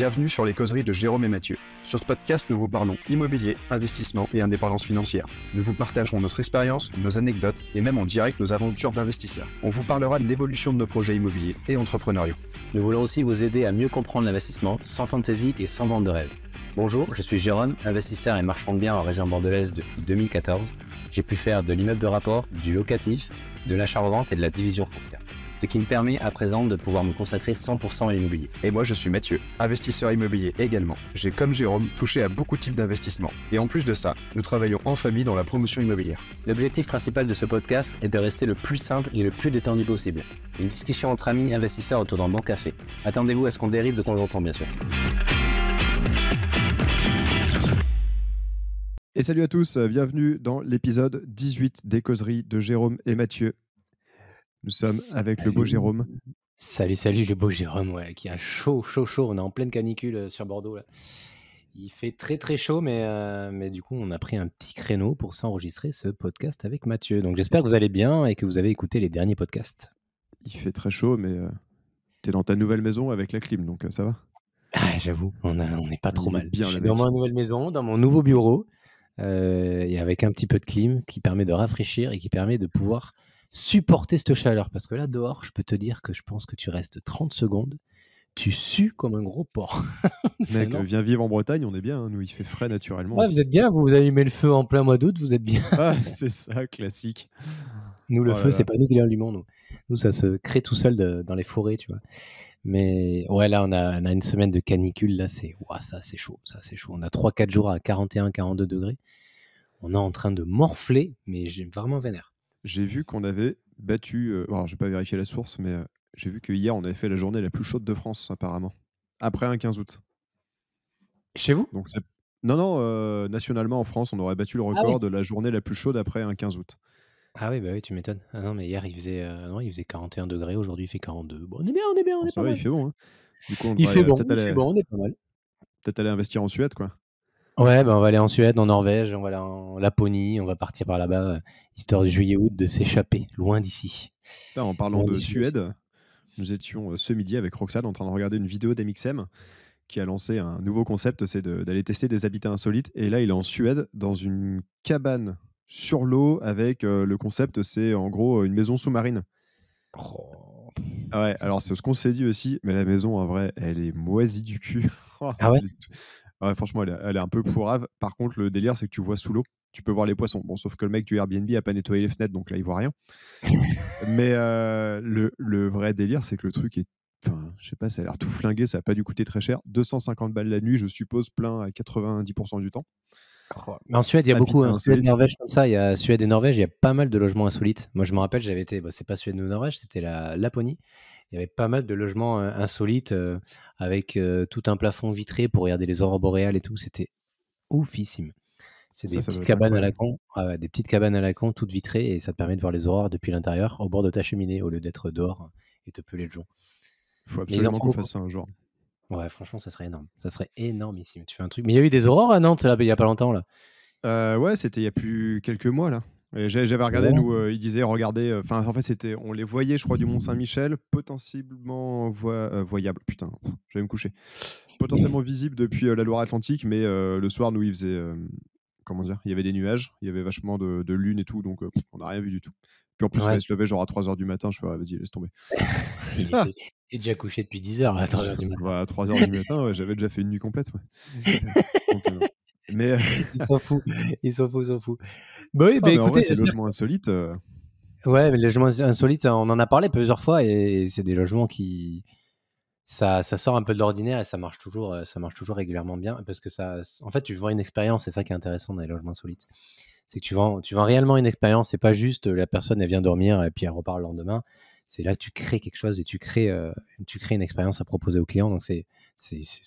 Bienvenue sur les causeries de Jérôme et Mathieu. Sur ce podcast, nous vous parlons immobilier, investissement et indépendance financière. Nous vous partagerons notre expérience, nos anecdotes et même en direct nos aventures d'investisseurs. On vous parlera de l'évolution de nos projets immobiliers et entrepreneuriaux. Nous voulons aussi vous aider à mieux comprendre l'investissement sans fantaisie et sans vente de rêve. Bonjour, je suis Jérôme, investisseur et marchand de biens en région bordelaise depuis 2014. J'ai pu faire de l'immeuble de rapport, du locatif, de l'achat-revente et de la division foncière. Ce qui me permet à présent de pouvoir me consacrer 100% à l'immobilier. Et moi je suis Mathieu, investisseur immobilier également. J'ai comme Jérôme touché à beaucoup de types d'investissements. Et en plus de ça, nous travaillons en famille dans la promotion immobilière. L'objectif principal de ce podcast est de rester le plus simple et le plus détendu possible. Une discussion entre amis investisseurs autour d'un bon café. Attendez-vous à ce qu'on dérive de temps en temps bien sûr. Et salut à tous, bienvenue dans l'épisode 18 des causeries de Jérôme et Mathieu. Nous sommes avec le beau Jérôme. Salut le beau Jérôme, ouais, qui a chaud. On est en pleine canicule sur Bordeaux là. Il fait très chaud, mais du coup, on a pris un petit créneau pour s'enregistrer ce podcast avec Mathieu. Donc j'espère que vous allez bien et que vous avez écouté les derniers podcasts. Il fait très chaud, mais t'es dans ta nouvelle maison avec la clim, donc ça va. Ah, j'avoue, on n'est pas trop mal. Bien, je suis dans ma nouvelle maison, dans mon nouveau bureau, et avec un petit peu de clim qui permet de rafraîchir et qui permet de pouvoir supporter cette chaleur. Parce que là, dehors, je peux te dire que je pense que tu restes 30 secondes, tu sues comme un gros porc. Mec, viens vivre en Bretagne, on est bien, hein. Nous, il fait frais naturellement. Ouais, vous êtes bien, vous allumez le feu en plein mois d'août, vous êtes bien. Ah, c'est ça, classique. Nous, le feu, c'est pas nous qui l'allumons. Nous, ça se crée tout seul dans les forêts, tu vois. Mais ouais, là, on a une semaine de canicule, là, c'est chaud. On a 3-4 jours à 41-42 degrés. On est en train de morfler, mais j'ai vraiment vénère. J'ai vu qu'on avait battu, alors je vais pas vérifier la source, mais j'ai vu que hier on avait fait la journée la plus chaude de France apparemment, après un 15 août. Chez vous? Donc non, nationalement en France, on aurait battu le record de la journée la plus chaude après un 15 août. Ah oui, bah oui, tu m'étonnes. Ah non, mais hier il faisait 41 degrés, aujourd'hui il fait 42. Bon, on est bien, on est Ça pas va, mal. il fait bon, hein. Du coup, on Il fait devrait bon, on est pas mal. peut-être aller investir en Suède, quoi. Ouais, bah on va aller en Suède, en Norvège, on va aller en Laponie, on va partir par là-bas, histoire de juillet-août de s'échapper, loin d'ici. Là, en parlant de Suède, nous étions ce midi avec Roxane en train de regarder une vidéo d'MXM qui a lancé un nouveau concept, c'est d'aller tester des habitats insolites. Et là, il est en Suède, dans une cabane sur l'eau, avec le concept, c'est en gros une maison sous-marine. Oh. Ah ouais, alors c'est ce qu'on s'est dit aussi, mais la maison, en vrai, elle est moisie du cul. Ah ouais? Ouais, franchement, elle est un peu pourrave. Par contre, le délire, c'est que tu vois sous l'eau, tu peux voir les poissons. Bon, sauf que le mec du Airbnb a pas nettoyé les fenêtres, donc là, il voit rien. Mais le vrai délire, c'est que le truc est... Enfin, je sais pas, ça a l'air tout flingué, ça a pas dû coûter très cher. 250 balles la nuit, je suppose, plein à 90% du temps. Mais en Suède, il y a beaucoup, Suède, Norvège comme ça. Il y a Suède et Norvège, il y a pas mal de logements insolites. Moi, je me rappelle, j'avais été, c'est pas Suède ou Norvège, c'était la Laponie. Il y avait pas mal de logements insolites avec tout un plafond vitré pour regarder les aurores boréales et tout. C'était oufissime. C'est des petites cabanes à la con, des petites cabanes à la con, toutes vitrées, et ça te permet de voir les aurores depuis l'intérieur, au bord de ta cheminée, au lieu d'être dehors et te peler le jonc. Il faut absolument qu'on fasse ça un jour. Ouais, franchement, ça serait énorme. Ça serait énormissime. Tu fais un truc. Mais il y a eu des aurores à Nantes, là, il y a pas longtemps, là. Ouais, c'était il y a plus quelques mois, là. Et j'avais regardé, nous, ils disaient, regardez, enfin, en fait, on les voyait, je crois, du Mont-Saint-Michel, potentiellement voyable. Putain, je vais me coucher. Potentiellement visible depuis la Loire-Atlantique, mais le soir, nous, il faisait, comment dire, il y avait des nuages, il y avait vachement de lune et tout, donc on n'a rien vu du tout. Puis en plus, il se levait genre à 3h du matin, je fais, vas-y, laisse tomber. T'es déjà couché depuis 10h à 3h du matin. À 3h du matin, ouais, j'avais déjà fait une nuit complète. Ouais. Donc, mais ils s'en foutent. Bah oui, mais écoutez, en vrai, ces logements insolites. Ouais, mais les logements insolites, on en a parlé plusieurs fois et c'est des logements qui ça sort un peu de l'ordinaire et ça marche toujours régulièrement bien parce que en fait, tu vends une expérience, c'est ça qui est intéressant dans les logements insolites. C'est que tu vends réellement une expérience, c'est pas juste la personne elle vient dormir et puis elle repart le lendemain. C'est là que tu crées quelque chose et tu crées une expérience à proposer aux clients, donc c'est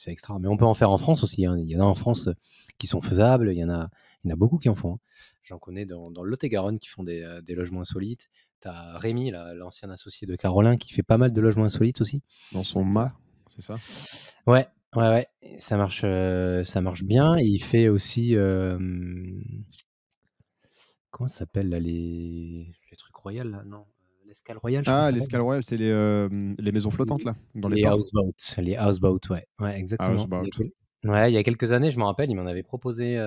extra. Mais on peut en faire en France aussi, hein. Il y en a en France qui sont faisables, il y en a beaucoup qui en font, hein. J'en connais dans le Lot-et-Garonne qui font des logements insolites. Tu as Rémi, l'ancien associé de Caroline, qui fait pas mal de logements insolites aussi. Dans son mât, c'est ça? Ouais. Ça marche bien. Et il fait aussi... comment ça s'appelle là, les trucs royaux là? Non. l'Escale Royale, je crois que Ah, ça les s'appelle. Scale Royal, c'est les maisons flottantes là, dans les Les ports? houseboats, les houseboats, ouais. Ouais, exactement. Houseboat. Il y a quelques années, je me rappelle, il m'en avait proposé,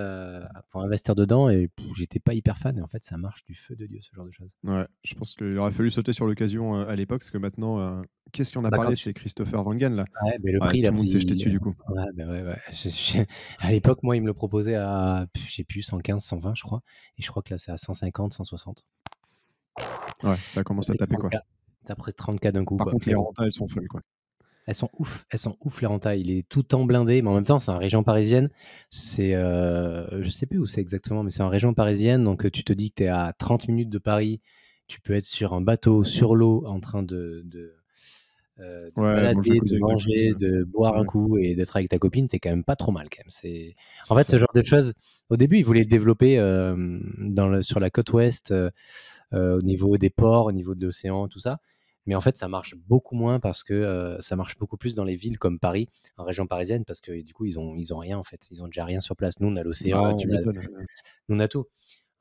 pour investir dedans et j'étais pas hyper fan et en fait, ça marche du feu de Dieu, ce genre de choses. Ouais, je pense qu'il aurait fallu sauter sur l'occasion, à l'époque, parce que maintenant, qu'est-ce qui en a Bah, quand parlé? tu C'est Christopher Wangan là. Ouais, beh, le Ouais, prix, il a tout le monde s'est jeté pris, dessus du coup. ouais, bah, ouais, ouais. À l'époque, moi, il me le proposait à, je sais plus, 115-120, je crois et je crois que là, c'est à 150-160. Ouais, ça commence à taper quoi. Tu pris 30K d'un coup, Par quoi, contre, mais les bon. rentas, elles sont folles quoi. Elles sont ouf les rentas. Il est tout en blindé, mais en même temps, c'est en région parisienne. C'est, je sais plus où c'est exactement, mais c'est en région parisienne. Donc, tu te dis que tu es à 30 minutes de Paris. Tu peux être sur un bateau, sur l'eau, en train de te Ouais, dans le balader, jacuzzi de avec ta copine manger, là. de boire un Ouais, coup et d'être avec ta copine. C'est quand même pas trop mal quand même. En c'est fait, ce ça. genre de choses, au début, ils voulaient le développer sur la côte ouest, au niveau des ports, au niveau de l'océan, tout ça. Mais en fait, ça marche beaucoup moins parce que ça marche beaucoup plus dans les villes comme Paris, en région parisienne, parce que du coup, ils ont rien en fait. Ils ont déjà rien sur place. Nous, on a Bah, l'océan, tu m'étonnes. on a tout.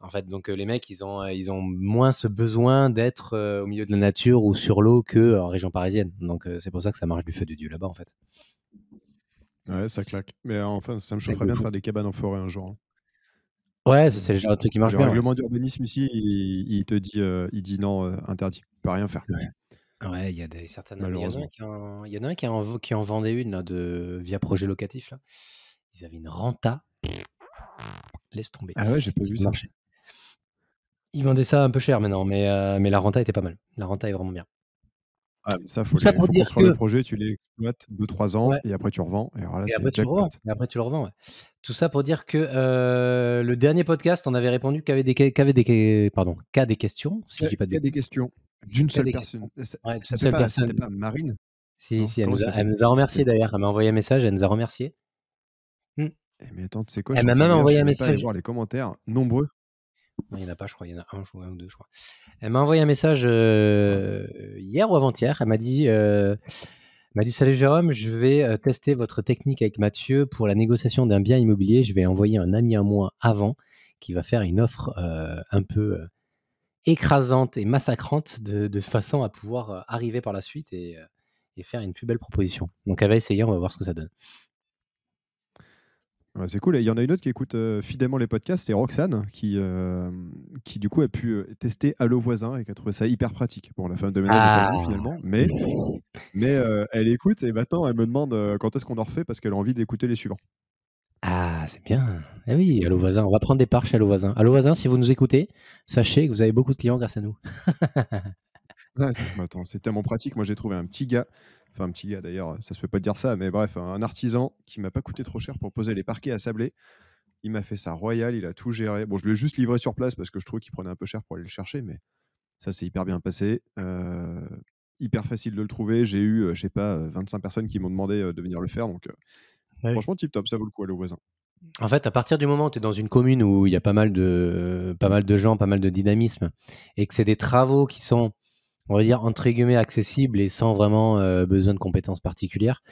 En fait, donc les mecs, ils ont moins ce besoin d'être au milieu de la nature ou sur l'eau que en région parisienne. Donc c'est pour ça que ça marche du feu de Dieu là-bas en fait. Ouais, ça claque. Mais enfin, ça me Truc chaufferait de bien de fou. faire des cabanes en forêt un jour, hein. Ouais, ça Mais c'est le genre de truc qui marche le bien. Ouais, règlement d'urbanisme ici, il te dit, il dit: «Non, interdit, tu peux rien faire», ouais, il y a des certaines. Mais malheureusement. il y en a un qui en vendait une là, via projet locatif là. Ils avaient une renta. Laisse tomber. Ah ouais, j'ai pas Ça vu ça. marchait. Ils vendaient ça un peu cher maintenant, mais la renta était pas mal. La renta est vraiment bien. Ah mais ça, Tout ça pour faut dire construire le que projet, tu l'exploites 2-3 ans ouais, et après tu revends et alors là, et c'est après tu le jackpot. revends ouais. Tout ça pour dire que, le dernier podcast, on avait répondu qu'à des questions, si je dis pas de Qu'il des bêtises. questions d'une Qu'à seule des questions. personne. Ça Ouais, ça d'une s'appelait seule pas personne. c'était pas Marine? Si, Non? si, Comment ça s'appelle? elle nous a Si, c'était remercié d'ailleurs. Elle m'a envoyé un message, elle nous a remercié. Mmh. mais attends, tu sais quoi? Je Elle suis en m'a train même de lire, je envoyé suis un même pas allé message. voir les commentaires nombreux. Non, il y en a pas, je crois, il y en a un ou 2, je crois. Elle m'a envoyé un message, hier ou avant-hier. Elle m'a dit: «Salut Jérôme, je vais, tester votre technique avec Mathieu pour la négociation d'un bien immobilier. Je vais envoyer un ami à moi avant, qui va faire une offre, un peu, écrasante et massacrante de façon à pouvoir, arriver par la suite et faire une plus belle proposition». Donc elle va essayer, on va voir ce que ça donne. Ouais, c'est cool et il y en a une autre qui écoute, fidèlement les podcasts, c'est Roxane qui du coup a pu, tester Allo Voisin et qui a trouvé ça hyper pratique. Bon, la femme de ménage est pas venue Ah! finalement, mais elle écoute et maintenant elle me demande, quand est-ce qu'on en refait parce qu'elle a envie d'écouter les suivants. Ah, c'est bien. Eh oui, Allo Voisin, on va prendre des parts chez Allo Voisin. Allo Voisin, si vous nous écoutez, sachez que vous avez beaucoup de clients grâce à nous. Ouais, mais attends, c'est tellement pratique. Moi, j'ai trouvé un petit gars, enfin un petit gars d'ailleurs, ça se fait pas dire ça, mais bref, un artisan qui m'a pas coûté trop cher pour poser les parquets à Sablé. Il m'a fait ça royal, il a tout géré. Bon, je l'ai juste livré sur place parce que je trouvais qu'il prenait un peu cher pour aller le chercher, mais ça s'est hyper bien passé. Hyper facile de le trouver. J'ai eu, je sais pas, 25 personnes qui m'ont demandé, de venir le faire, donc Bah oui. franchement tip top, ça vaut le coup, Allo Voisin. En fait, à partir du moment où tu es dans une commune où il y a pas mal de gens, pas mal de dynamisme et que c'est des travaux qui sont, on va dire, entre guillemets, «accessibles» et sans vraiment, besoin de compétences particulières,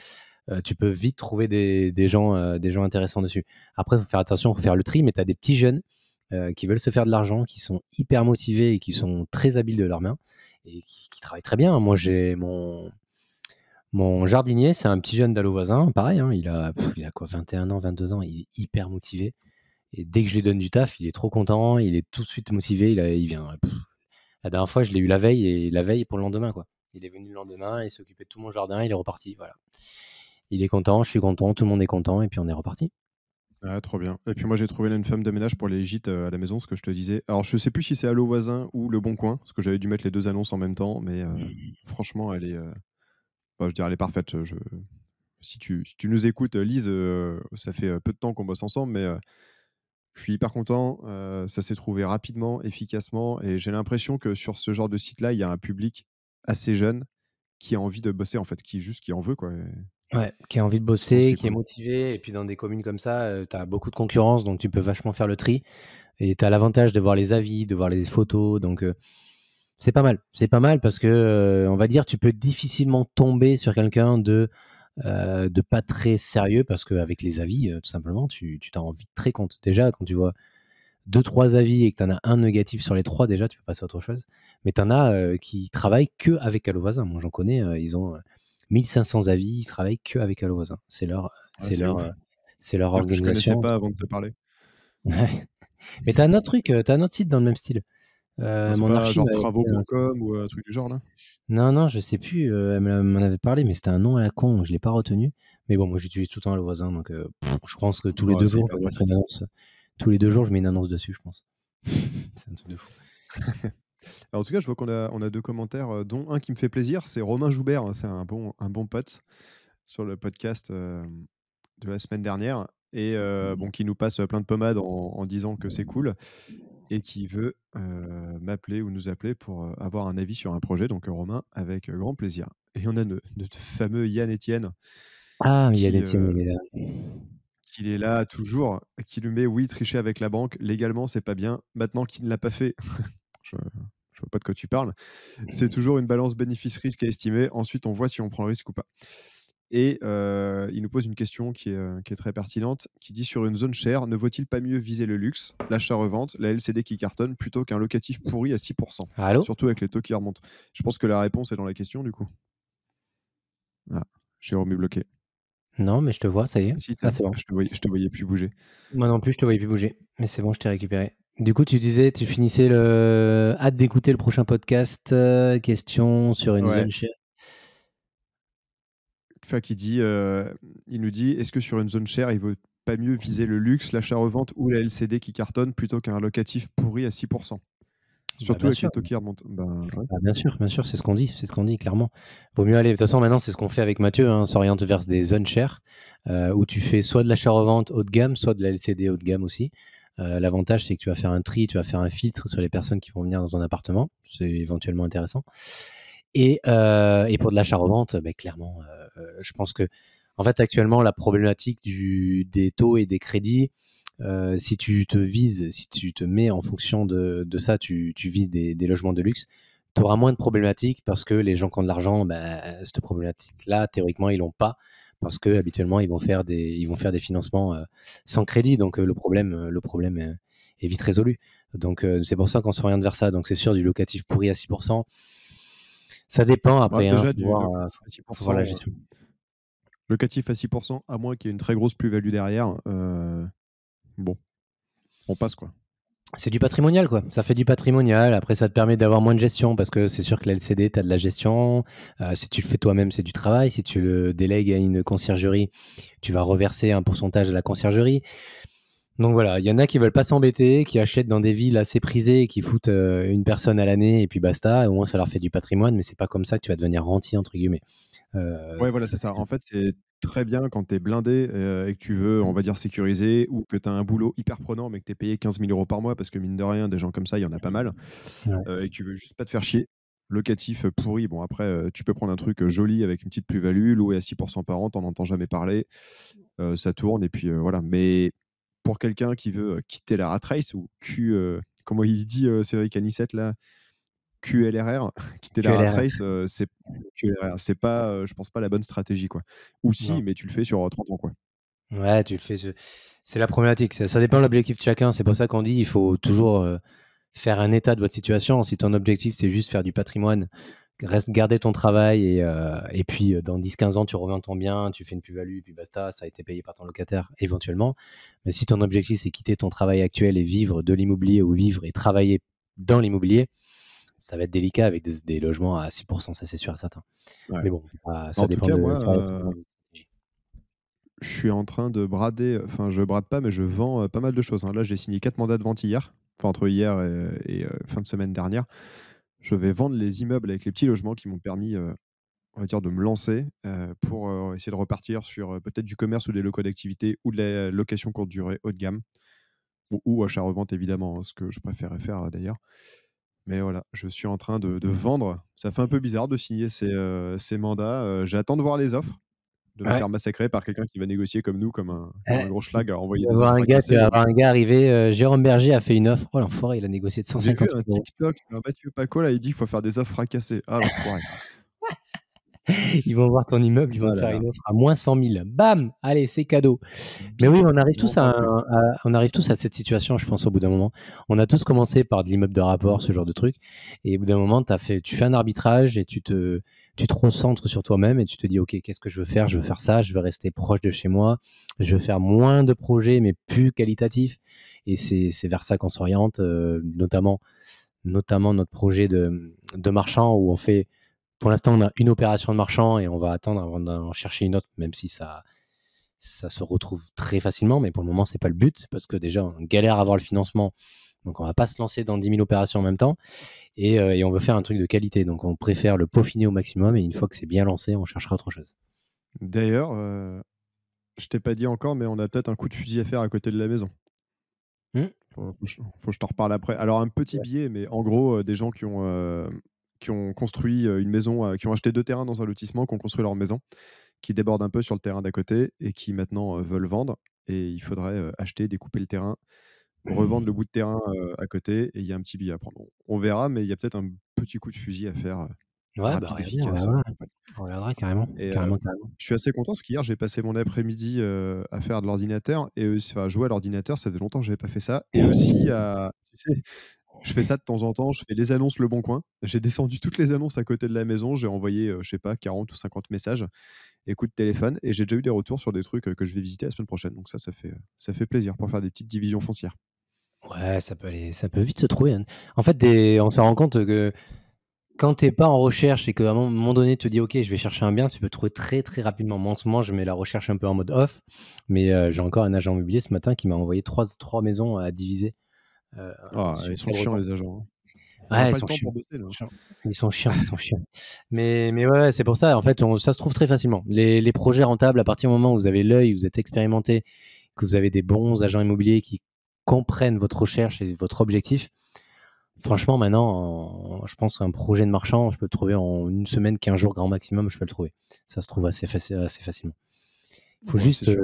tu peux vite trouver des gens intéressants dessus. Après, il faut faire attention, il faut faire le tri, mais tu as des petits jeunes, qui veulent se faire de l'argent, qui sont hyper motivés et qui sont très habiles de leurs mains et qui travaillent très bien. Moi, j'ai mon jardinier, c'est un petit jeune d'Allo Voisin, pareil, hein, il a quoi? 21 ans, 22 ans, il est hyper motivé et dès que je lui donne du taf, il est trop content, il est tout de suite motivé, il vient, la dernière fois, je l'ai eu la veille pour le lendemain, quoi. Il est venu le lendemain, il s'est occupé de tout mon jardin, il est reparti, voilà. Il est content, je suis content, tout le monde est content et puis on est reparti. Ah, trop bien. Et puis moi, j'ai trouvé là une femme de ménage pour les gîtes, à la maison, ce que je te disais. Alors, je sais plus si c'est Allo Voisin ou Le Bon Coin, parce que j'avais dû mettre les 2 annonces en même temps, mais franchement, elle est, bah, je dirais, elle est parfaite. Si tu nous écoutes, Lise, ça fait, peu de temps qu'on bosse ensemble, mais je suis hyper content. Ça s'est trouvé rapidement, efficacement et j'ai l'impression que sur ce genre de site-là, il y a un public assez jeune qui a envie de bosser, en fait, qui en veut, quoi et Ouais, qui a envie de donc bosser, c'est qui est cool. motivé et puis dans des communes comme ça, tu as beaucoup de concurrence donc tu peux vachement faire le tri et tu as l'avantage de voir les avis, de voir les photos donc c'est pas mal. C'est pas mal parce que, on va dire, tu peux difficilement tomber sur quelqu'un de pas très sérieux parce qu'avec les avis, tout simplement, tu t'en rends vite très compte. Déjà, quand tu vois, 2-3 avis et que tu en as un négatif sur les 3, déjà, tu peux passer à autre chose. Mais tu en as qui travaillent que avec Allo Voisin. Moi, j'en connais, ils ont 1500 avis, ils travaillent que avec Allo Voisin. C'est leur, Ah, c'est c'est leur, ouf. c'est leur Dire que je connaissais organisation. pas avant de te parler. Ouais. Mais tu as un autre truc, tu as un autre site dans le même style. Non, c'est Mon pas archi genre m'avait fait un- travaux.com ou un truc du genre là? Non, je sais plus, elle m'en avait parlé, mais c'était un nom à la con, je l'ai pas retenu. Mais bon, moi j'utilise tout le temps Allo Voisin, donc je pense que tous les Ouais, 2 c'est jours, hyper je vais mettre une pratique. annonce. Tous les 2 jours, je mets une annonce dessus, je pense. C'est un truc de fou. Alors, en tout cas, je vois qu'on a 2 commentaires, dont un qui me fait plaisir, c'est Romain Joubert, hein, c'est un bon pote sur le podcast, de la semaine dernière et bon, qui nous passe, plein de pommades en disant que c'est cool et qui veut, m'appeler ou nous appeler pour, avoir un avis sur un projet. Donc, Romain, avec, grand plaisir. Et on a notre fameux Yann Etienne Ah, Yann qui, Etienne, il est là. qu'il est là toujours, qui lui met: «Oui, tricher avec la banque, légalement, c'est pas bien. Maintenant qu'il ne l'a pas fait», je je vois pas de quoi tu parles. C'est toujours une balance bénéfice-risque à estimer. Ensuite, on voit si on prend le risque ou pas. Et il nous pose une question qui est très pertinente, qui dit: «Sur une zone chère, ne vaut-il pas mieux viser le luxe, l'achat-revente, la LCD qui cartonne, plutôt qu'un locatif pourri à 6 Allô? surtout avec les taux qui remontent?» Je pense que la réponse est dans la question, du coup. Ah, Jérôme est bloqué. Non, mais je te vois, ça y est. Ah si, Ah, c'est bon. je te voyais plus bouger. Moi non plus, je te voyais plus bouger. Mais c'est bon, je t'ai récupéré. Du coup, tu disais, tu finissais le hâte d'écouter le prochain podcast, question sur une Ouais, zone chère. enfin il nous dit: «Est-ce que sur une zone chère, il vaut pas mieux viser le luxe, l'achat-revente ou la LCD qui cartonne, plutôt qu'un locatif pourri à 6 Bah, surtout bien avec sûr. les taux qui remontent?» Ben, ouais. Bah, bien sûr, c'est ce qu'on dit clairement. Vaut mieux aller de toute façon maintenant, c'est ce qu'on fait avec Mathieu, hein, on s'oriente vers des zones chères, où tu fais soit de l'achat-revente haut de gamme, soit de la LCD haut de gamme aussi. L'avantage, c'est que tu vas faire un tri, tu vas faire un filtre sur les personnes qui vont venir dans ton appartement. C'est éventuellement intéressant et pour de l'achat-revente, clairement, je pense que en fait, actuellement, la problématique des taux et des crédits, si tu te mets en fonction de ça, tu vises des logements de luxe, tu auras moins de problématiques parce que les gens qui ont de l'argent, cette problématique-là, théoriquement, ils l'ont pas parce qu'habituellement, ils vont faire des financements, sans crédit donc le problème est vite résolu. Donc c'est pour ça qu'on s'oriente vers ça. Donc c'est sûr, du locatif pourri à 6 ça dépend Bah, après, hein, déjà faut du voir, locatif à faut voir la 6 gestion. locatif à 6 à moins qu'il y ait une très grosse plus-value derrière, bon, on passe, quoi. C'est du patrimonial, quoi. Ça fait du patrimonial. Après, ça te permet d'avoir moins de gestion parce que c'est sûr que la LCD, tu as de la gestion. Si tu le fais toi-même, c'est du travail. Si tu le délègues à une conciergerie, tu vas reverser un pourcentage à la conciergerie. Donc voilà, il y en a qui veulent pas s'embêter, qui achètent dans des villes assez prisées et qui foutent une personne à l'année et puis basta. Au moins, ça leur fait du patrimoine, mais c'est pas comme ça que tu vas devenir rentier, entre guillemets. Ouais, voilà, Ça c'est fait ça. En fait, c'est très bien quand tu es blindé, et que tu veux, on va dire, sécuriser ou que tu as un boulot hyper prenant, mais que tu es payé 15 000 € par mois parce que mine de rien, des gens comme ça, il y en a pas mal, ouais. et que tu veux juste pas te faire chier. Locatif, pourri, bon après, tu peux prendre un truc, joli avec une petite plus-value, loué à 6 par an, tu en entends jamais parler, ça tourne et puis, voilà. Mais pour quelqu'un qui veut, quitter la rat race ou comment il dit, Cédric Anissette là? QLRR, quitter la rat QLR. race, c'est QLRR, c'est pas, je pense pas la bonne stratégie, quoi. Ou si, Non. mais tu le fais sur, 30 ans, quoi. Ouais, tu le fais. C'est la problématique. Ça dépend de l'objectif de chacun. C'est pour ça qu'on dit il faut toujours faire un état de votre situation. Si ton objectif, c'est juste faire du patrimoine, garder ton travail et puis dans 10-15 ans, tu revends ton bien, tu fais une plus-value, puis basta, ça a été payé par ton locataire éventuellement. Mais si ton objectif, c'est quitter ton travail actuel et vivre de l'immobilier ou vivre et travailler dans l'immobilier, ça va être délicat avec des logements à 6 ça c'est sûr et certain. Ouais. Mais bon, ça En tout dépend cas, de moi, ça dépend de stratégie. je suis en train de brader, enfin, je brade pas, mais je vends, pas mal de choses, hein. Là, j'ai signé 4 mandats de vente hier, enfin, entre hier et fin de semaine dernière. Je vais vendre les immeubles avec les petits logements qui m'ont permis, on va dire, de me lancer, pour, essayer de repartir sur, peut-être du commerce ou des locaux d'activité ou de la location courte durée haut de gamme ou achat-revente évidemment, hein, ce que je préférerais faire, d'ailleurs. Mais voilà, je suis en train de vendre. Ça fait un peu bizarre de signer ces mandats, j'attends de voir les offres, de me Ouais. faire massacrer par quelqu'un qui va négocier comme nous, comme un gros schlag, à Tu envoyer vas des voir offres un gars, tu fracassées. vas avoir un gars arriver, Jérôme Berger a fait une offre. Oh l'enfoiré, il a négocié de J'ai vu 150 un 000 €. TikTok d'un Mathieu Paco là, il dit qu'il faut faire des offres fracassées. Ah l'enfoiré. Ils vont voir ton immeuble, ils vont Oh te là faire là, une offre à -100 000. Bam! Allez, c'est cadeau. Mais oui, bim, n'en parle plus. on arrive tous à cette situation, je pense, au bout d'un moment. On a tous commencé par de l'immeuble de rapport, ce genre de truc. Et au bout d'un moment, tu fais un arbitrage et tu te recentres sur toi-même et tu te dis, OK, qu'est-ce que je veux faire? Je veux faire ça, je veux rester proche de chez moi, je veux faire moins de projets, mais plus qualitatifs. Et c'est vers ça qu'on s'oriente, notamment notre projet de marchand où on fait, pour l'instant, on a une opération de marchand et on va attendre avant d'en chercher une autre, même si ça se retrouve très facilement, mais pour le moment, c'est pas le but parce que déjà, on galère à avoir le financement. Donc, on va pas se lancer dans 10 000 opérations en même temps et on veut faire un truc de qualité. Donc, on préfère le peaufiner au maximum et une fois que c'est bien lancé, on cherchera autre chose. D'ailleurs, je t'ai pas dit encore, mais on a peut-être un coup de fusil à faire à côté de la maison. Mmh. Faut que je t'en reparle après. Alors un petit Ouais. billet, mais en gros, des gens qui ont construit, une maison, qui ont acheté 2 terrains dans un lotissement, qui ont construit leur maison, qui débordent un peu sur le terrain d'à côté et qui maintenant, veulent vendre et il faudrait, acheter, découper le terrain, revendre le bout de terrain, à côté et il y a un petit billet à prendre. On verra, mais il y a peut-être un petit coup de fusil à faire, Ouais, bah, rapide, regardez, efficace, ouais. on regardera carrément, Et carrément, carrément. je suis assez content parce qu'hier, j'ai passé mon après-midi, à faire de l'ordinateur et aussi enfin, à jouer à l'ordinateur, ça faisait longtemps que j'avais pas fait ça et aussi à tu sais, je fais ça de temps en temps, je fais les annonces Le Bon Coin. J'ai descendu toutes les annonces à côté de la maison, j'ai envoyé, je sais pas 40 ou 50 messages et coups de téléphone et j'ai déjà eu des retours sur des trucs, que je vais visiter la semaine prochaine donc ça fait plaisir pour faire des petites divisions foncières. Ouais, ça peut vite se trouver, hein. En fait, on se rend compte que quand tu es pas en recherche et qu'à un moment donné, tu te dis: «OK, je vais chercher un bien», tu peux trouver très, très rapidement. Moi, en ce moment, je mets la recherche un peu en mode off, mais j'ai encore un agent immobilier ce matin qui m'a envoyé trois maisons à diviser, heu, Ah, sur ils sont chiants Cabreton. les agents, hein. On n'a Ouais, ils pas le sont temps chiants, pour bosser là, ils hein. sont chiants. Ils sont chiants, ils sont chiants. Mais ouais, ouais, c'est pour ça, en fait, ça se trouve très facilement. Les projets rentables, à partir du moment où vous avez l'œil, vous êtes expérimenté, que vous avez des bons agents immobiliers qui comprennent votre recherche et votre objectif. Franchement, maintenant, je pense qu'un projet de marchand, je peux le trouver en une semaine, 15 jours grand maximum, je peux le trouver. Ça se trouve assez facilement. Il faut Ouais, c'est juste, sûr.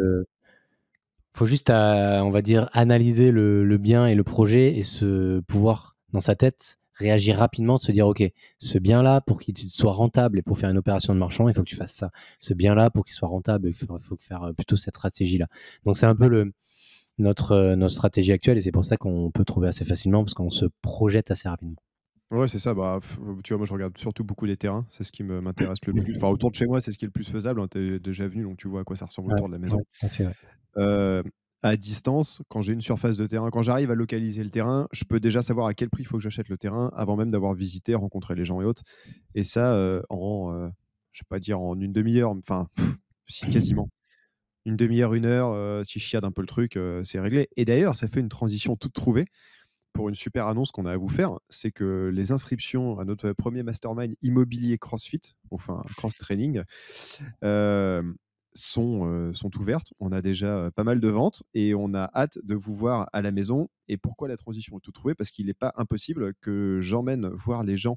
on va dire, analyser le bien et le projet et se pouvoir, dans sa tête, réagir rapidement, se dire: «OK, ce bien-là, pour qu'il soit rentable et pour faire une opération de marchand, il faut que tu fasses ça. Ce bien-là, pour qu'il soit rentable, il faut faire, plutôt cette stratégie-là». Donc c'est un peu notre stratégie actuelle et c'est pour ça qu'on peut trouver assez facilement parce qu'on se projette assez rapidement. Ouais, c'est ça, bah, tu vois, moi je regarde surtout beaucoup les terrains, c'est ce qui m'intéresse le plus. Enfin, autour de chez moi, c'est ce qui est le plus faisable, hein. Tu déjà venu, donc tu vois à quoi ça ressemble Ouais, autour de la ouais, maison. tout à fait, ouais. Heu, à distance, quand j'ai une surface de terrain, quand j'arrive à localiser le terrain, je peux déjà savoir à quel prix il faut que j'achète le terrain avant même d'avoir visité, rencontré les gens et autres et ça, je vais pas dire en une demi heure, enfin, si quasiment. Une demi heure, une heure, si je chiade un peu le truc, c'est réglé et d'ailleurs, ça fait une transition toute trouvée pour une super annonce qu'on a à vous faire, c'est que les inscriptions à notre premier mastermind immobilier CrossFit, enfin cross training, hem, sont ouvertes. On a déjà, pas mal de ventes et on a hâte de vous voir à la maison et pourquoi la transition est toute trouvée? Parce qu'il n'est pas impossible que j'emmène voir les gens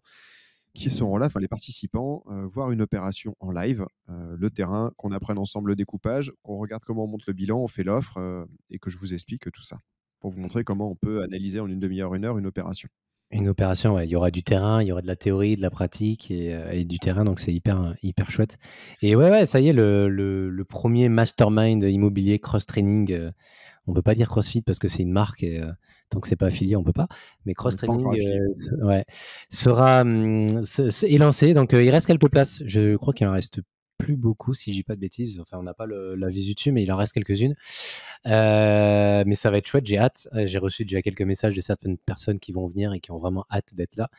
qui seront là, enfin les participants, voir une opération en live, le terrain, qu'on apprenne ensemble le découpage, qu'on regarde comment on monte le bilan, on fait l'offre, et que je vous explique tout ça, pour vous montrer comment on peut analyser en une demi heure, une heure, une opération. Une opération, ouais, il y aura du terrain, il y aura de la théorie, de la pratique et du terrain, donc c'est hyper, hyper chouette. Et ouais, ouais, ça y est, le 1er mastermind immobilier cross-training, on peut pas dire CrossFit parce que c'est une marque et tant que c'est pas affilié, on peut pas. Mais On n'est pas encore cross-training, affilié. ouais, sera, est lancé, donc il reste quelques places. Je crois qu'il en reste plus beaucoup, si je dis pas de bêtises. Enfin, on n'a pas la visu dessus, mais il en reste quelques-unes. Mais ça va être chouette, j'ai hâte. J'ai reçu déjà quelques messages de certaines personnes qui vont venir et qui ont vraiment hâte d'être là.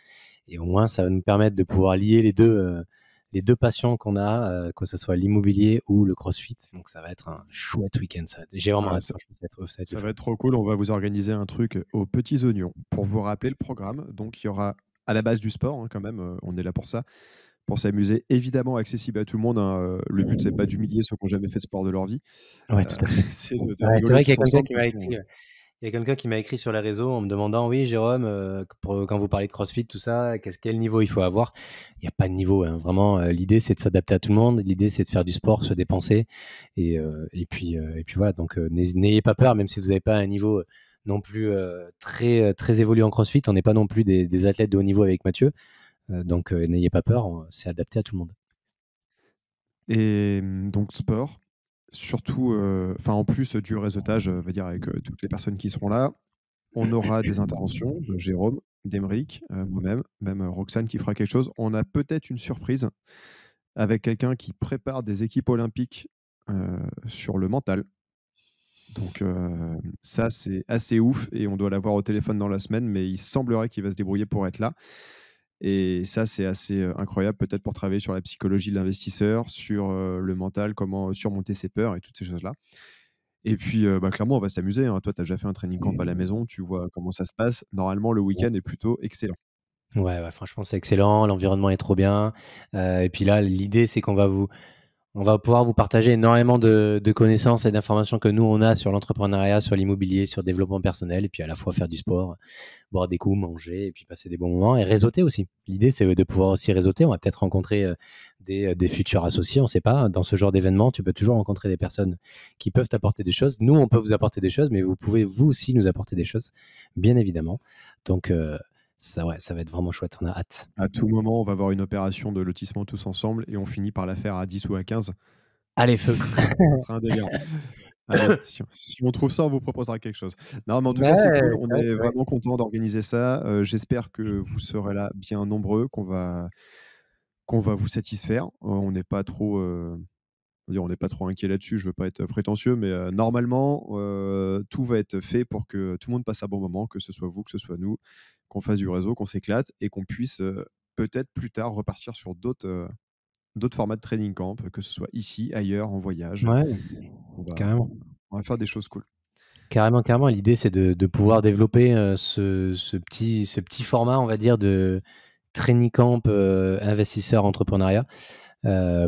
Et au moins, ça va nous permettre de pouvoir lier les 2 passions qu'on a, que ce soit l'immobilier ou le CrossFit. Donc ça va être un chouette week-end, ça. J'ai vraiment Ah, hâte, franchement, ça va être le ça va fun. être trop cool. On va vous organiser un truc aux petits oignons pour vous rappeler le programme. Donc, il y aura à la base du sport, hein, quand même, on est là pour s'amuser. Évidemment accessible à tout le monde, hein, le but, c'est pas d'humilier ceux qui ont jamais fait de sport de leur vie, Ouais, heu, tout à fait. c'est de Ouais, c'est rigoler vrai qu'il y a tous quelqu'un ensemble qui parce m'a qu'on écrit, il y a quelqu'un qui m'a écrit sur les réseaux en me demandant: «Oui, Jérôme, quand vous parlez de CrossFit, tout ça, quel niveau il faut avoir?» Il y a pas de niveau, hein, vraiment, l'idée, c'est de s'adapter à tout le monde. L'idée, c'est de faire du sport, se dépenser et puis voilà, donc n'ayez pas peur, même si vous n'avez pas un niveau, non plus, très évolué en CrossFit. On n'est pas non plus des athlètes de haut niveau avec Mathieu, donc n'ayez pas peur, c'est adapté à tout le monde. Et donc sport, surtout, enfin en plus du réseautage, on va dire avec, toutes les personnes qui seront là. On aura des interventions de Jérôme, d'Aymeric, moi-même, même, Roxane qui fera quelque chose. On a peut-être une surprise avec quelqu'un qui prépare des équipes olympiques, sur le mental. Donc, ça, c'est assez ouf et on doit l'avoir au téléphone dans la semaine, mais il semblerait qu'il va se débrouiller pour être là et ça, c'est assez, incroyable, peut-être pour travailler sur la psychologie de l'investisseur, sur, le mental, comment surmonter ses peurs et toutes ces choses-là. Et puis, bah, clairement, on va s'amuser, hein. Toi, tu as déjà fait un training camp à la maison, tu vois comment ça se passe. Normalement, le week-end est plutôt excellent. Ouais, ouais, franchement, c'est excellent, l'environnement est trop bien, et puis là, l'idée, c'est on va pouvoir vous partager énormément de connaissances et d'informations que nous, on a sur l'entrepreneuriat, sur l'immobilier, sur le développement personnel et puis à la fois faire du sport, boire des coups, manger et puis passer des bons moments et réseauter aussi. L'idée, c'est de pouvoir aussi réseauter. On va peut-être rencontrer, des futurs associés, on ne sait pas. Dans ce genre d'événement, tu peux toujours rencontrer des personnes qui peuvent t'apporter des choses. Nous, on peut vous apporter des choses, mais vous pouvez vous aussi nous apporter des choses, bien évidemment. Donc, ça ouais, ça va être vraiment chouette, on a hâte. À tout moment, on va avoir une opération de lotissement tous ensemble et on finit par la faire à 10 ou à 15. Allez, feu! Ça sera un délire. Allez, si on trouve ça, on vous proposera quelque chose. Non, mais en tout cas, c'est cool. Ouais, On c'est vrai, est c'est vrai. vraiment content d'organiser ça. J'espère que vous serez là bien nombreux, qu'on va vous satisfaire. On n'est pas trop, on va dire, on n'est pas trop inquiet là-dessus. Je veux pas être prétentieux, mais normalement, tout va être fait pour que tout le monde passe un bon moment, que ce soit vous, que ce soit nous, qu'on fasse du réseau, qu'on s'éclate et qu'on puisse, peut-être plus tard repartir sur d'autres formats de training camp, que ce soit ici, ailleurs, en voyage. Ouais, On va carrément. on va faire des choses cool. Carrément, carrément. L'idée, c'est de pouvoir développer, ce petit format, on va dire, de training camp, investisseur entrepreneuriat,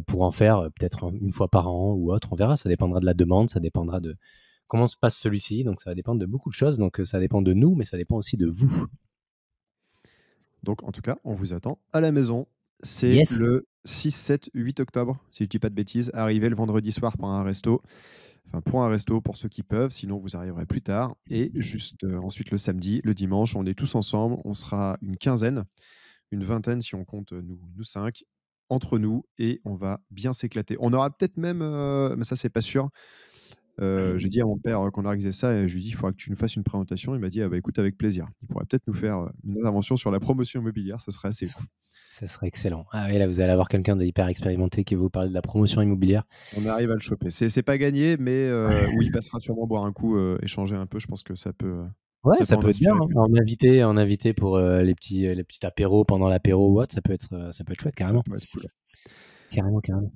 pour en faire, peut-être une fois par an ou autre, on verra. Ça dépendra de la demande, ça dépendra de comment se passe celui-ci, donc ça va dépendre de beaucoup de choses, donc ça dépend de nous, mais ça dépend aussi de vous. Donc en tout cas, on vous attend à la maison. C'est Yes! le 6, 7, 8 octobre, si je dis pas de bêtises. Arrivez le vendredi soir pour un resto. Enfin, pour un resto pour ceux qui peuvent, sinon vous arriverez plus tard. Et juste ensuite le samedi, le dimanche, on est tous ensemble. On sera une quinzaine, une vingtaine si on compte nous cinq, entre nous, et on va bien s'éclater. On aura peut-être même, mais ça c'est pas sûr. J'ai dit à mon père qu'on organisait ça et je lui ai dit: «Il faudra que tu nous fasses une présentation». Il m'a dit: «Ah bah écoute, avec plaisir». Il pourrait peut-être nous faire une intervention sur la promotion immobilière, ce serait assez ouf. Ça serait excellent. Ah oui, là, vous allez avoir quelqu'un de hyper expérimenté qui va vous parler de la promotion immobilière. On arrive à le choper. C'est pas gagné, mais où il passera sûrement boire un coup, échanger un peu. Je pense que Ouais, ça peut ça en peut être bien, inspirer hein. plus. En inviter pour, les petits apéros pendant l'apéro ou autre, ça peut être chouette Ça carrément. peut être cool. Carrément, carrément.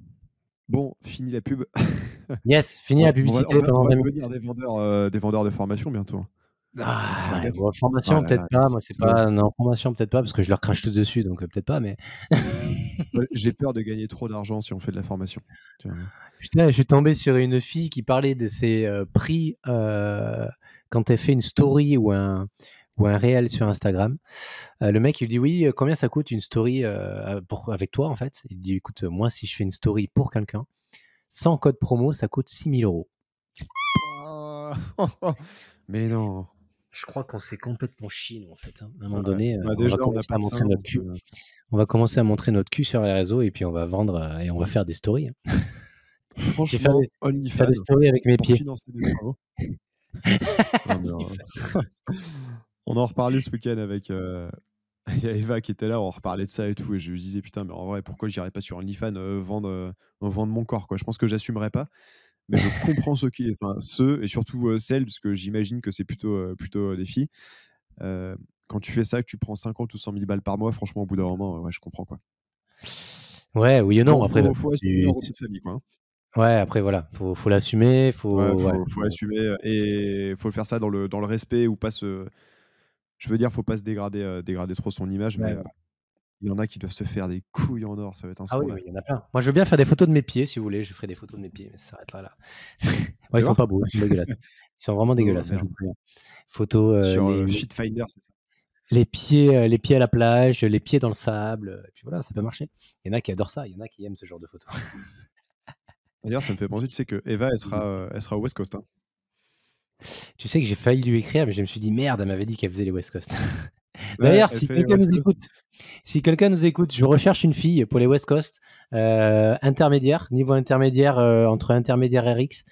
Bon, fini la pub. Yes, fini la On publicité va on pendant va 20 devenir minutes. des vendeurs de formation bientôt, hein. Faut faire Ah ouais, gaffe. bon, Oh formation là peut-être là, les pas, moi c'est salauds. pas non, formation peut-être pas parce que je leur crache tous dessus donc peut-être pas mais Ouais, j'ai peur de gagner trop d'argent si on fait de la formation. Tu vois? putain, je suis tombé sur une fille qui parlait de ses, prix, quand elle fait une story ou un réel sur Instagram. Le mec il lui dit: «Oui, combien ça coûte une story, pour avec toi en fait?» Il dit: «Écoute, moi si je fais une story pour quelqu'un, sans code promo, ça coûte 6 000 €». Ah! Mais non. Je crois qu'on s'est complètement chié nous en fait, hein. À un moment Ouais. donné, Bah, on va déjà, on n'a commencer pas à de montrer sein, notre donc cul. On va commencer à montrer notre cul sur les réseaux et puis on va vendre, et on va faire des stories, hein. Je vais franchement, faire des OnlyFans stories avec mes pour pieds. financer des travaux. Non, mais on en reparlait ce week-end avec, il y a Eva qui était là, on reparlait de ça et tout et je lui disais: «Putain, mais en vrai, pourquoi j'irais pas sur OnlyFans, vendre mon corps, quoi?» Je pense que j'assumerais pas, mais je comprends ceux et surtout, celles, parce que j'imagine que c'est plutôt des filles. Heu, Quand tu fais ça, que tu prends 50 ou 100 000 balles par mois, franchement, au bout d'un moment, ouais, je comprends, quoi. Ouais, oui et non, Faut après bah, faut faut assumer un repas de famille, quoi, hein. ouais, après voilà, faut l'assumer, Ouais, faut ouais, faut assumer, et faut faire ça dans le respect ou pas se je veux dire, faut pas se dégrader trop son image, mais ouais, ouais. il y en a qui doivent se faire des couilles en or, ça va être un Ah oui, oui, scandale. il y en a plein. Moi, je veux bien faire des photos de mes pieds si vous voulez, je ferai des photos de mes pieds, mais ça s'arrêtera là. Ouais, ils Tu sont vois? pas beaux, ils sont dégueulasses. Ils sont vraiment Oh dégueulasses, hein, je merde. vous préviens. Photos, Sur, Fitfinder, c'est ça? les pieds à la plage, les pieds dans le sable, et puis voilà, ça peut marcher. Il y en a qui adorent ça, il y en a qui aiment ce genre de photos. D'ailleurs, ça me fait penser, tu sais que Eva, elle sera au West Coast, hein. Tu sais que j'ai failli lui écrire, mais je me suis dit: «Merde, elle m'avait dit qu'elle faisait les West Coast». Ouais, D'ailleurs, elle fait les West Coast. si quelqu'un nous écoute, je recherche une fille pour les West Coast, intermédiaire, niveau intermédiaire, entre intermédiaire et RX.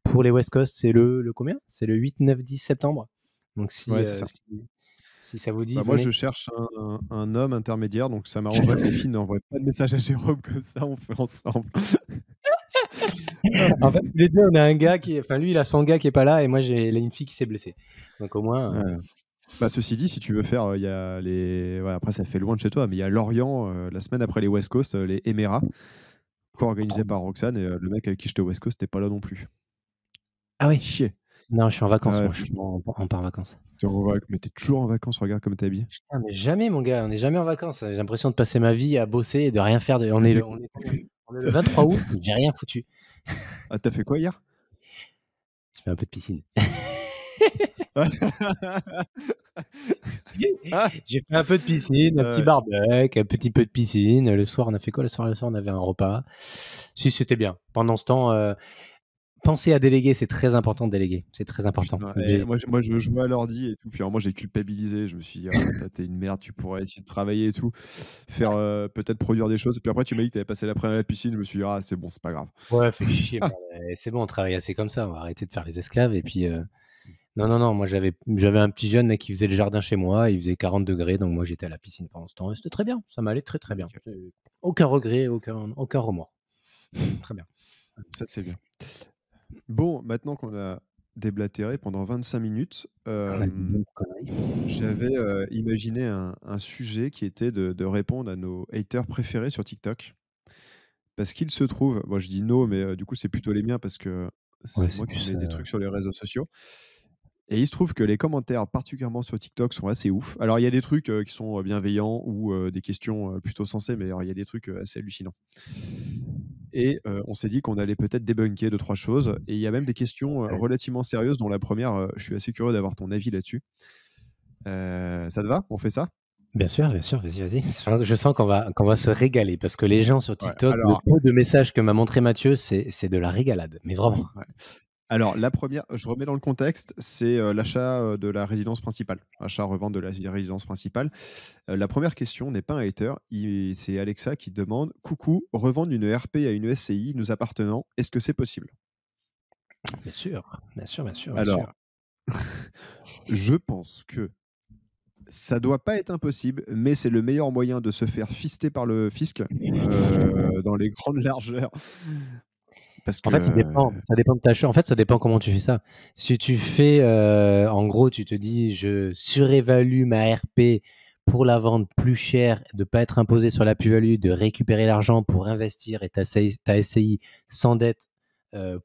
Pour les West Coast, c'est le combien? C'est le 8, 9, 10 septembre. Donc Ouais, c'est ça. si ça vous dit, Bah, moi, je venez. cherche un homme intermédiaire, donc ça m'arrangerait que les filles n'envoient pas de message à Jérôme, comme ça on fait ensemble. En fait, tous les 2, on a un gars qui enfin lui, il a son gars qui est pas là et moi j'ai une fille qui s'est blessée. Donc au moins, Ouais. Bah, ceci dit, si tu veux faire, il y a les ouais, après ça fait loin de chez toi, mais il y a Lorient, la semaine après les West Coast, les Émirats, co-organisé par Roxane et le mec avec qui j'étais au West Coast n'était pas là non plus. ah oui? Chier. Non, je suis en vacances Ouais, moi, je suis pas en vacances. tu es en vac mais tu toujours en vacances, regarde comme tu es habillé. Putain, mais jamais mon gars, on est jamais en vacances. J'ai l'impression de passer ma vie à bosser et de rien faire de on est combien? On est le 23 août, j'ai rien foutu. Ah, tu fait quoi hier? Je fais un peu de piscine. Ah! J'ai fait un peu de piscine, un petit Ouais. barbecue, un petit peu de piscine. Le soir, on a fait quoi le soir? Le soir, on avait un repas. Si, c'était bien. Pendant ce temps, penser à déléguer, c'est très important de déléguer. C'est très important. Putain et J'ai moi je jouais à l'ordi et tout, puis à un moment j'ai culpabilisé, je me suis dit: «Ah tu es une merde, tu pourrais essayer de travailler et tout, faire, peut-être produire des choses». Puis après tu m'as dit que tu avais passé l'après-midi à la piscine, je me suis dit: «Ah c'est bon, c'est pas grave». ouais, fais chier, Ah! merde, c'est bon, on travaille assez comme ça, on va arrêter de faire les esclaves et puis, non, non, non, moi j'avais un petit jeune là qui faisait le jardin chez moi, il faisait 40 degrés, donc moi j'étais à la piscine pendant ce temps et c'était très bien, ça m'allait très, très bien. Nickel, Aucun regret, aucun remords. Très bien. ça c'est bien. Bon, maintenant qu'on a déblatéré pendant 25 minutes, On a dit bien de conneries. j'avais, imaginé un sujet qui était de répondre à nos haters préférés sur TikTok. Parce qu'il se trouve, moi je dis «nos» mais du coup c'est plutôt les miens parce que Ouais, c'est c'est moi qui plus, mets des trucs sur les réseaux sociaux et il se trouve que les commentaires, particulièrement sur TikTok, sont assez ouf. Alors il y a des trucs, qui sont, bienveillants ou des questions, plutôt sensées, mais alors il y a des trucs, assez hallucinants et on s'est dit qu'on allait peut-être débunker 2-3 choses et il y a même des questions, ouais. relativement sérieuses dont la première, je suis assez curieux d'avoir ton avis là-dessus. Ça te va? On fait ça? Bien sûr, vas-y, vas-y. Je sens qu'on va se régaler parce que les gens sur Ouais, TikTok, le alors peu de messages que m'a montré Mathieu, c'est de la régalade, mais vraiment. ouais. Alors la première, je remets dans le contexte, c'est, l'achat, de la résidence principale. Achat-revente de la résidence principale. La première question n'est pas un hater, c'est Alexa qui demande: «Coucou, revendre une ERP à une SCI nous appartenant, est-ce que c'est possible?» Bien sûr, bien sûr, bien sûr, bien sûr. Alors, je pense que ça doit pas être impossible, mais c'est le meilleur moyen de se faire fister par le fisc, dans les grandes largeurs. Parce En que, fait, ça dépend de ta en fait, ça dépend comment tu fais ça. Si tu fais, en gros, tu te dis: «Je surévalue ma RP pour la vendre plus cher, de pas être imposé sur la plus-value, de récupérer l'argent pour investir et ta SCI sans dette,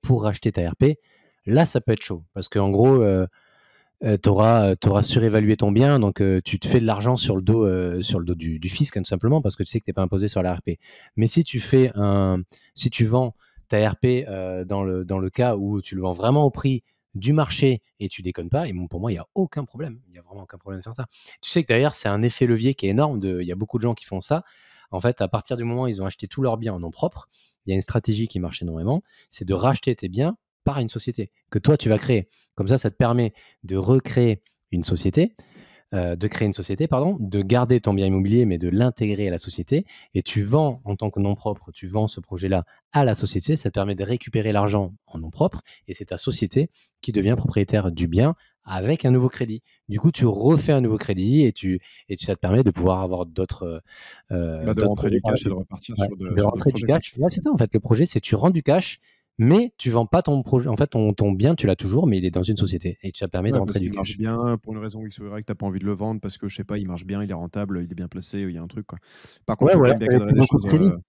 pour racheter ta RP», là, ça peut être chaud. Parce qu'en gros, tu auras, surévalué ton bien, donc tu te fais de l'argent sur le dos du fisc, hein, tout simplement, parce que tu sais que tu es pas imposé sur la RP. Mais si tu vends ta RP, dans le cas où tu le vends vraiment au prix du marché et tu déconnes pas et bon, pour moi, il y a aucun problème. Il y a vraiment aucun problème de faire ça. Tu sais que d'ailleurs, c'est un effet levier qui est énorme il y a beaucoup de gens qui font ça. En fait, à partir du moment où ils ont acheté tous leurs biens en nom propre, il y a une stratégie qui marche énormément, c'est de racheter tes biens par une société que toi, tu vas créer. Comme ça te permet de recréer une société, de créer une société, pardon, de garder ton bien immobilier, mais de l'intégrer à la société. Et tu vends en tant que nom propre, tu vends ce projet-là à la société. Ça te permet de récupérer l'argent en nom propre et c'est ta société qui devient propriétaire du bien avec un nouveau crédit. Du coup, tu refais un nouveau crédit ça te permet de pouvoir avoir bah, de d'autres rentrer projets du par la cash et de suite. repartir Ouais, de sur d'autres rentrer du projets, quoi. cash. Ouais, c'est ça en fait. Le projet, c'est tu rends du cash, mais tu vends pas ton projet. En fait, ton bien, tu l'as toujours, mais il est dans une société et ça te permet de Ouais, parce rentrer du qu'il marche cash. bien, pour une raison X ou Y, tu as pas envie de le vendre parce que, je sais pas, il marche bien, il est rentable, il est bien placé, il y a un truc, quoi. Par contre, Ouais, faut ou quand alors même bien tu avais cadrer plus les beaucoup de choses, crédit.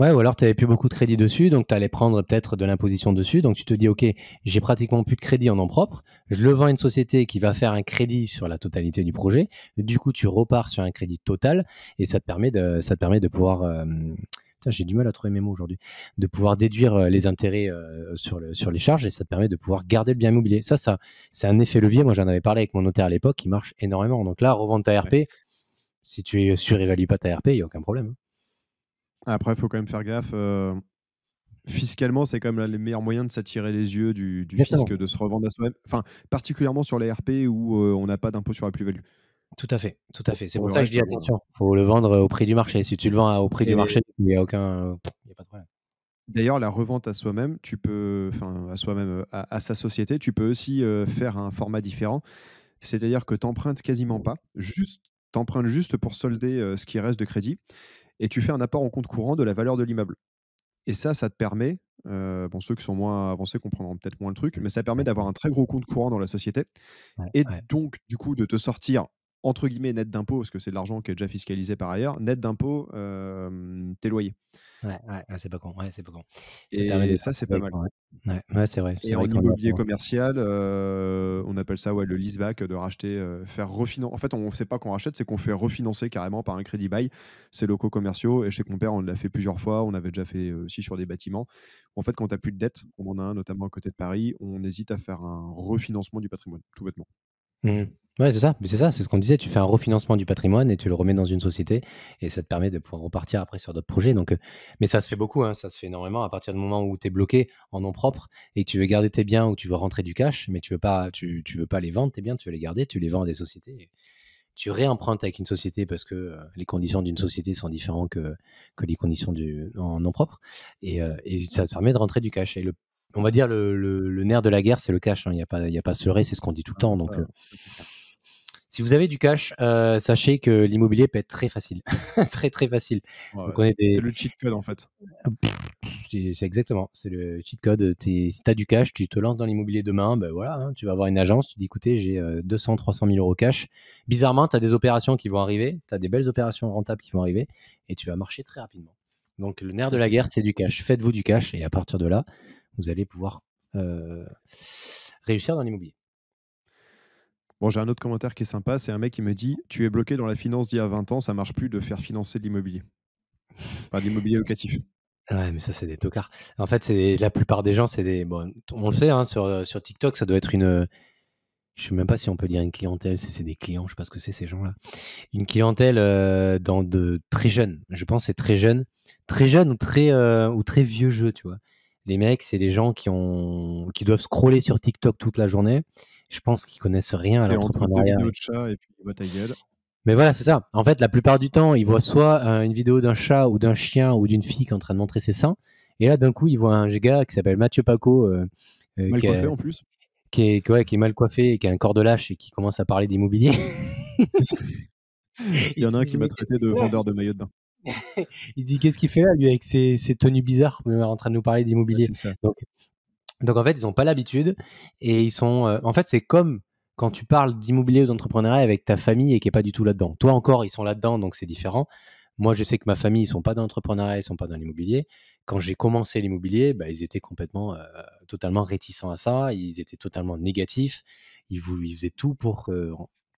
Ouais, ou alors tu avais plus beaucoup de crédit dessus, donc tu allais prendre peut-être de l'imposition dessus. Donc tu te dis: «OK, j'ai pratiquement plus de crédit en nom propre. Je le vends à une société qui va faire un crédit sur la totalité du projet». Du coup, tu repars sur un crédit total et ça te permet de pouvoir, putain, j'ai du mal à trouver mes mots aujourd'hui, de pouvoir déduire, les intérêts, sur les charges et ça te permet de pouvoir garder le bien immobilier. C'est un effet levier. Moi, j'en avais parlé avec mon notaire à l'époque, qui marche énormément. Donc là, revendre ta ouais. RP, si tu surévalues pas ta RP, il y a aucun problème, hein. Après, il faut quand même faire gaffe, fiscalement, c'est quand même les meilleurs moyens de s'attirer les yeux du fisc, Exactement. de se revendre à soi-même. Enfin, particulièrement sur les RP où, on n'a pas d'impôt sur la plus-value. Tout à fait, tout à fait. C'est Pour pour le ça que je reste, dis bon. attention, faut le vendre, au prix du marché. Si tu le vends au prix du marché, Et il y a aucun, il y a pas de problème. d'ailleurs, la revente à soi-même, tu peux, enfin, à soi-même, à sa société, tu peux aussi faire un format différent. C'est-à-dire que tu empruntes quasiment pas, juste, tu empruntes juste pour solder ce qui reste de crédit et tu fais un apport en compte courant de la valeur de l'immeuble. Et ça te permet, bon, ceux qui sont moins avancés comprendront peut-être moins le truc, mais ça permet Ouais, d'avoir un très gros compte courant dans la société ouais, et ouais. donc, du coup, de te sortir, entre guillemets, «net d'impôts», parce que c'est de l'argent qui est déjà fiscalisé par ailleurs, net d'impôts, tes loyers. Ouais, ouais, ouais, c'est pas con, ouais, c'est pas con. Ça permet de Et faire ça, ça c'est pas avec, mal. ouais. Ouais, ouais, c'est Et vrai en qu'on y a immobilier pas. commercial, on appelle ça, ouais, le leaseback, de racheter, faire refinan en fait, on sait pas qu'on rachète, c'est qu'on fait refinancer carrément par un crédit bail ces locaux commerciaux. Et chez mon père, on l'a fait plusieurs fois. On avait déjà fait, aussi sur des bâtiments. En fait, quand tu as plus de dettes, on en a un notamment à côté de Paris, on hésite à faire un refinancement du patrimoine, tout bêtement. Mmh. Ouais, c'est ça, mais c'est ça, c'est ce qu'on disait, tu fais un refinancement du patrimoine et tu le remets dans une société et ça te permet de pouvoir repartir après sur d'autres projets donc mais ça se fait beaucoup, hein, ça se fait énormément à partir du moment où tu es bloqué en nom propre et que tu veux garder tes biens ou tu veux rentrer du cash, mais tu veux pas les vendre tes biens, tu veux les garder, tu les vends à des sociétés et tu réempruntes avec une société parce que, les conditions d'une société sont différentes que les conditions du en nom propre et ça te permet de rentrer du cash et on va dire le nerf de la guerre, c'est le cash, hein, il y a pas à se leurrer, c'est ce qu'on dit tout le Ah temps ça, donc ça c'est clair. si vous avez du cash, sachez que l'immobilier peut être très facile, très, très facile. Ouais, On ouais. connaît C'est des le cheat code, en fait. c'est exactement, c'est le cheat code. Si tu as du cash, tu te lances dans l'immobilier demain, ben voilà, hein, tu vas avoir une agence, tu dis: «Écoutez, j'ai, 200-300 000 € cash». Bizarrement, tu as des opérations qui vont arriver, tu as des belles opérations rentables qui vont arriver et tu vas marcher très rapidement. Donc le nerf de Ça, la c'est guerre, clair. c'est du cash. Faites-vous du cash et à partir de là, vous allez pouvoir, heu, réussir dans l'immobilier. Bon, j'ai un autre commentaire qui est sympa, c'est un mec qui me dit: «Tu es bloqué dans la finance d'il y a 20 ans, ça marche plus de faire financer de l'immobilier». Enfin, de l'immobilier locatif. Ouais, mais ça, c'est des tocards. En fait, c'est la plupart des gens, c'est des bon, on le sait, hein, sur TikTok, ça doit être je sais même pas si on peut dire une clientèle, c'est des clients, je sais pas ce que c'est ces gens-là. Une clientèle, dans de très jeunes. Je pense c'est très jeune ou très vieux jeu, tu vois? Les mecs, c'est des gens qui doivent scroller sur TikTok toute la journée. Je pense qu'ils connaissent rien à Tu es en doute de l'entrepreneuriat. vidéos de chats et puis bah, ta gueule. Mais voilà, c'est ça. En fait, la plupart du temps, ils voient soit, une vidéo d'un chat ou d'un chien ou d'une fille qui est en train de montrer ses seins et là, d'un coup, ils voient un gars qui s'appelle Mathieu Paco, Mal qui coiffé est en plus. ouais, qui est mal coiffé et qui a un corps de lâche et qui commence à parler d'immobilier. Il y Ils en se a un qui disent: m'a «Mais qu'est-ce traité qu'il de fait là?» vendeur de maillots de bain. Il dit: «Qu'est-ce qu'il fait là, lui, avec ses tenues bizarres, en train de nous parler Ouais, d'immobilier?» c'est ça. donc en fait, ils ont pas l'habitude et ils sont, en fait, c'est comme quand tu parles d'immobilier ou d'entrepreneuriat avec ta famille et qui est pas du tout là-dedans. Toi encore, ils sont là-dedans, donc c'est différent. Moi, je sais que ma famille, ils sont pas dans l'entrepreneuriat, ils sont pas dans l'immobilier. Quand j'ai commencé l'immobilier, bah, ils étaient complètement, totalement réticents à ça. Ils étaient totalement négatifs. Ils faisaient tout pour,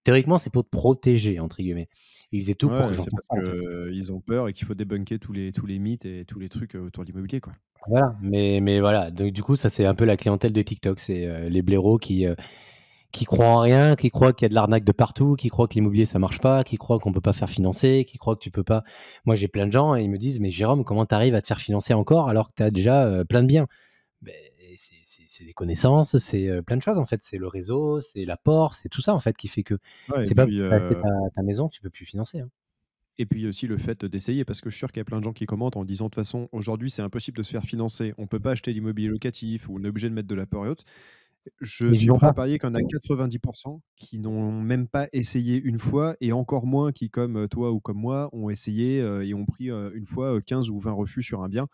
théoriquement, c'est pour te «protéger» entre guillemets. Ils faisaient tout pour que Ouais, j'en c'est fasse parce pas, en fait. qu'ils ont peur et qu'il faut débunker tous les mythes et tous les trucs, autour de l'immobilier, quoi. Voilà, mais voilà, donc du coup, ça, c'est un peu la clientèle de TikTok. C'est, les blaireaux qui croient en rien, qui croient qu'il y a de l'arnaque de partout, qui croient que l'immobilier ça marche pas, qui croient qu'on peut pas faire financer, qui croient que tu peux pas. Moi, j'ai plein de gens et ils me disent: «Mais Jérôme, comment tu arrives à te faire financer encore alors que tu as déjà, plein de biens?» Beh, c'est des connaissances, c'est, plein de choses en fait. C'est le réseau, c'est l'apport, c'est tout ça en fait qui fait que Ouais c'est pas parce que tu as acheté ta maison que tu peux plus financer, hein. et puis aussi le fait d'essayer parce que je suis sûr qu'il y a plein de gens qui commentent en disant: «De toute façon, aujourd'hui, c'est impossible de se faire financer. On peut pas acheter l'immobilier locatif ou on est obligé de mettre de l'apport et autres». Je Mais ils y suis vont prêt à pas. parier qu'il y en a 90 qui n'ont même pas essayé une fois et encore moins qui, comme, toi ou comme moi, ont essayé, et ont pris, une fois, 15 ou 20 refus sur un bien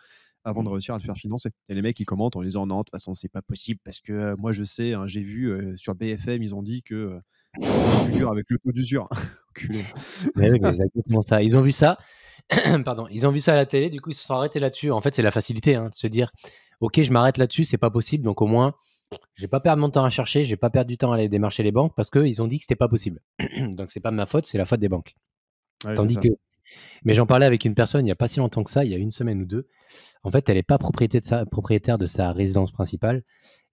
avant de réussir à le faire financer. Et les mecs, ils commentent en disant: «Non, de toute façon, c'est pas possible parce que, moi, je sais, hein, j'ai vu, sur BFM, ils ont dit que, ça serait plus dur avec le taux d'usure». Enculé. Mais oui, mais c'est exactement ça. Ils ont vu ça, pardon, ils ont vu ça à la télé, du coup, ils se sont arrêtés là-dessus. En fait, c'est la facilité, hein, de se dire: «OK, je m'arrête là-dessus, c'est pas possible, donc au moins, je vais pas perdre mon temps à chercher, je vais pas perdre du temps à aller démarcher les banques parce qu'ils ont dit que c'était pas possible. Donc c'est pas de ma faute, c'est la faute des banques». Ouais, c'est Tandis ça. que mais j'en parlais avec une personne il y a pas si longtemps que ça, il y a une semaine ou 2. En fait, elle est pas propriétaire de sa résidence principale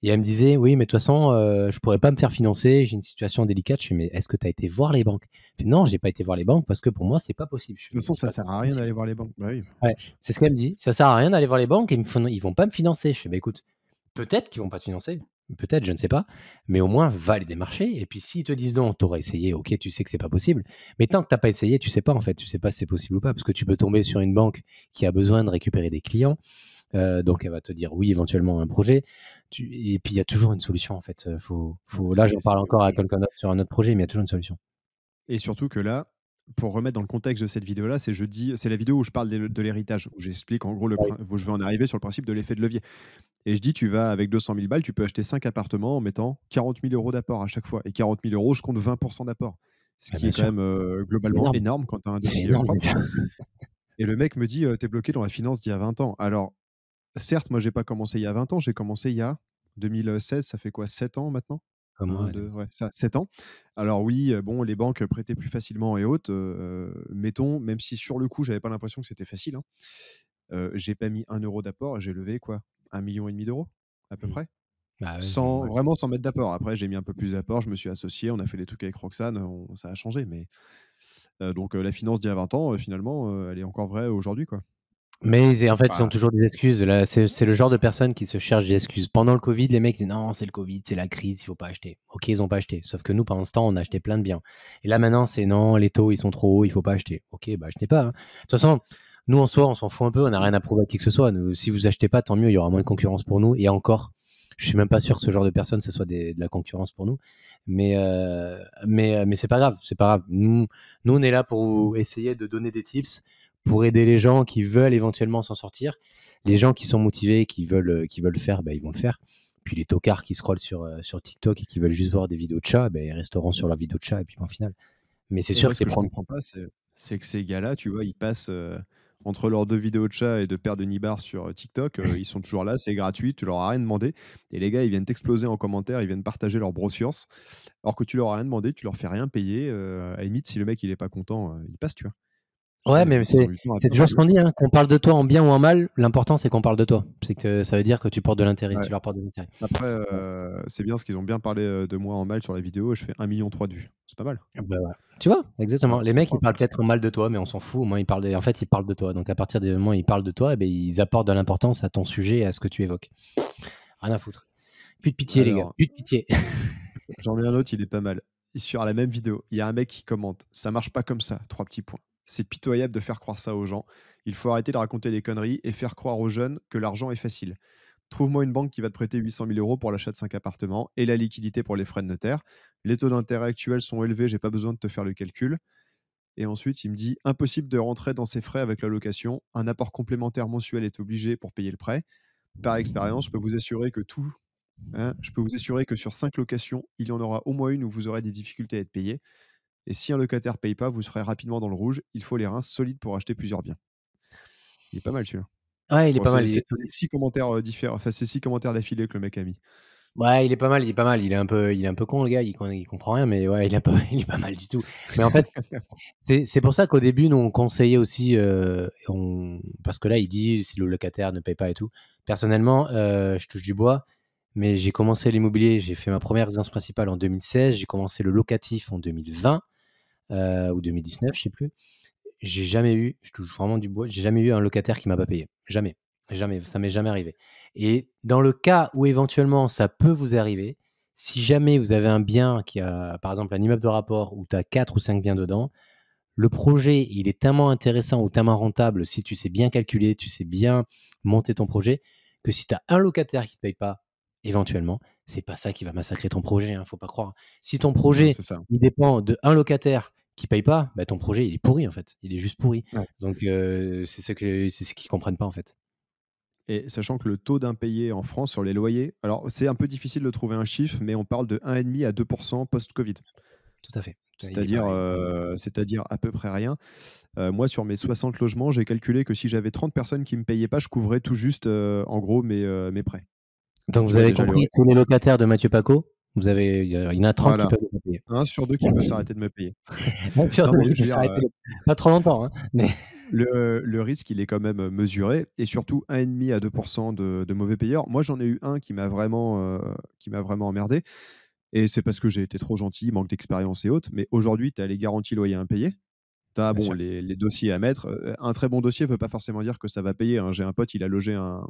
et elle me disait: «Oui, mais de toute façon, je pourrais pas me faire financer, j'ai une situation délicate». Je fais: «Mais est-ce que tu as été voir les banques?» Elle fait: «Non, j'ai pas été voir les banques parce que pour moi, c'est pas possible». Je fais: De toute «Mais façon, c'est ça pas sert à rien possible». d'aller voir les banques. Bah oui. Ouais, c'est ce qu'elle me dit: «Ça sert à rien d'aller voir les banques, ils vont pas me financer». Je fais: «Bah écoute, peut-être qu'ils vont pas te financer, peut-être, je ne sais pas, mais au moins va les démarcher. Et puis s'ils te disent non, tu auras essayé, ok, tu sais que c'est pas possible. Mais tant que tu n'as pas essayé, tu sais pas en fait, tu sais pas si c'est possible ou pas, parce que tu peux tomber sur une banque qui a besoin de récupérer des clients. Donc elle va te dire oui, éventuellement un projet. Et puis il y a toujours une solution en fait. Là, j'en parle encore à quelqu'un d'autre sur un autre projet, mais il y a toujours une solution. Et surtout que là, pour remettre dans le contexte de cette vidéo-là, c'est la vidéo où je parle de l'héritage, où j'explique en gros Oui. où je veux en arriver sur le principe de l'effet de levier. Et je dis, tu vas avec 200 000 balles, tu peux acheter 5 appartements en mettant 40 000 euros d'apport à chaque fois. Et 40 000 euros, je compte 20% d'apport. Ce Ah, qui bien est quand sûr, même c'est globalement énorme. énorme quand tu as un C'est dossier énorme propre. déjà. Et le mec me dit, t'es bloqué dans la finance d'il y a 20 ans. Alors, certes, moi, j'ai pas commencé il y a 20 ans, j'ai commencé il y a 2016, ça fait quoi, 7 ans maintenant? Comme moi, Un, ouais. 2, ouais, ça, 7 ans. Alors oui, bon, les banques prêtaient plus facilement et autres, mettons, même si sur le coup, j'avais pas l'impression que c'était facile, hein. J'ai pas mis 1 € d'apport, j'ai levé quoi? 1,5 million d'euros, à peu Mmh. près? Bah ouais, Sans ouais. vraiment sans mettre d'apport. Après, j'ai mis un peu plus d'apport, je me suis associé, on a fait des trucs avec Roxane, ça a changé, mais donc la finance d'il y a 20 ans, finalement, elle est encore vraie aujourd'hui, quoi. Mais en fait, ils ont Bah, toujours des excuses. Là, c'est le genre de personnes qui se cherchent des excuses. Pendant le Covid, les mecs disaient non, c'est le Covid, c'est la crise, il faut pas acheter. Ok, ils ont pas acheté. Sauf que nous, pendant ce temps, on a acheté plein de biens. Et là, maintenant, c'est non, les taux, ils sont trop hauts, il faut pas acheter. Ok, bah achetez pas, hein. De toute façon, nous, en soi, on s'en fout un peu, on n'a rien à prouver à qui que ce soit. Nous, si vous achetez pas, tant mieux, il y aura moins de concurrence pour nous. Et encore, je suis même pas sûr que ce genre de personnes, ce soit de la concurrence pour nous. Mais c'est pas grave, c'est pas grave. Nous, on est là pour vous essayer de donner des tips pour aider les gens qui veulent éventuellement s'en sortir. Les gens qui sont motivés, qui veulent faire, bah, ils vont le faire. Puis les tocards qui scrollent sur TikTok et qui veulent juste voir des vidéos de chats, bah, ils resteront sur leurs vidéos de chats et puis point final. Mais c'est et sûr moi, que ce que je prendre. comprends pas, c'est que ces gars-là, tu vois, ils passent, entre leurs 2 vidéos de chat et de paires de nibards sur, TikTok, ils sont toujours là, c'est gratuit, tu leur as rien demandé et les gars, ils viennent t'exploser en commentaire, ils viennent partager leur brochure, alors que tu leur as rien demandé, tu leur fais rien payer, à la limite, si le mec, il est pas content, il passe, tu vois? Ouais, Là, les mais mecs, ils ont c'est eu le temps à c'est perdre, toujours c'est ce qu'on ouf. dit, hein, qu'on parle de toi en bien ou en mal, l'important c'est qu'on parle de toi. C'est que ça veut dire que tu portes de l'intérêt, Ouais. tu leur portes de l'intérêt. Après, Ouais. c'est bien parce qu'ils ont bien parlé, de moi en mal sur la vidéo et je fais 1,3 million de vues. C'est pas mal. Bah, voilà. Tu vois? Exactement. Les C'est mecs, ils propre. parlent peut-être en mal de toi, mais on s'en fout. Au moins, en fait, ils parlent de toi. Donc, à partir du moment où ils parlent de toi, eh ben, ils apportent de l'importance à ton sujet et à ce que tu évoques. Rien à foutre. Plus de pitié, les gars. Alors, Plus de pitié. j'en ai un autre, il est pas mal. Sur la même vidéo, il y a un mec qui commente: «Ça marche pas comme ça, 3 petits points. C'est pitoyable de faire croire ça aux gens. Il faut arrêter de raconter des conneries et faire croire aux jeunes que l'argent est facile. Trouve-moi une banque qui va te prêter 800 000 € pour l'achat de 5 appartements et la liquidité pour les frais de notaire. Les taux d'intérêt actuels sont élevés, j'ai pas besoin de te faire le calcul». Et ensuite, il me dit: «Impossible de rentrer dans ces frais avec la location. Un apport complémentaire mensuel est obligé pour payer le prêt. Par expérience, je peux vous assurer que sur 5 locations, il y en aura au moins une où vous aurez des difficultés à être payé. Et si un locataire paye pas, vous serez rapidement dans le rouge. Il faut les reins solides pour acheter plusieurs biens». Il est pas mal celui-là. Ouais, il est Bon, pas mal. c'est 6 commentaires, différents, enfin, c'est 6 commentaires d'affilée que le mec a mis. Ouais, il est pas mal, il est pas mal. Il est un peu con, le gars. Il comprend rien, mais ouais, il est pas, il est pas mal du tout. Mais en fait, c'est pour ça qu'au début, nous, on conseillait aussi, parce que là, il dit si le locataire ne paye pas et tout. Personnellement, je touche du bois, mais j'ai commencé l'immobilier, j'ai fait ma première résidence principale en 2016, j'ai commencé le locatif en 2020 ou 2019, je sais plus. J'ai jamais eu, je touche vraiment du bois, j'ai jamais eu un locataire qui m'a pas payé. Jamais. Jamais, ça m'est jamais arrivé. Et dans le cas où éventuellement ça peut vous arriver, si jamais vous avez un bien qui a, par exemple, un immeuble de rapport où tu as 4 ou 5 biens dedans, le projet, il est tellement intéressant ou tellement rentable si tu sais bien calculer, tu sais bien monter ton projet, que si tu as un locataire qui ne te paye pas, éventuellement, c'est pas ça qui va massacrer ton projet, hein, faut pas croire. Si ton Non, projet, c'est ça. il dépend de un locataire qui paye pas, bah, ton projet, il est pourri en fait. Il est juste pourri. Ouais. Donc, c'est ce qu'ils comprennent pas en fait. Et sachant que le taux d'impayé en France sur les loyers, alors c'est un peu difficile de trouver un chiffre, mais on parle de 1,5 à 2 post-Covid. Tout à fait. Il est C'est-à-dire, pas, il est c'est-à-dire à peu près rien. Moi, sur mes 60 logements, j'ai calculé que si j'avais 30 personnes qui me payaient pas, je couvrais tout juste, en gros mes prêts. Donc Tu vous vois avez déjà le compris, tous les locataires de Mathieu Paco, il y en a 30 qui voilà, peuvent pas payer. un sur 2 qui peut s'arrêter de me payer. Un sur Non, 2 mais qui je peut veux dire, s'arrêter pas trop longtemps, hein, mais le risque, il est quand même, mesuré et surtout 1,5 à 2 de mauvais payeurs. Moi, j'en ai eu un qui m'a vraiment emmerdé et c'est parce que j'ai été trop gentil, manque d'expérience et autres, mais aujourd'hui, tu as les garanties loyers impayés. Tu as bien bon, sûr. les dossiers à mettre, un très bon dossier veut pas forcément dire que ça va payer, hein. J'ai un pote, il a logé un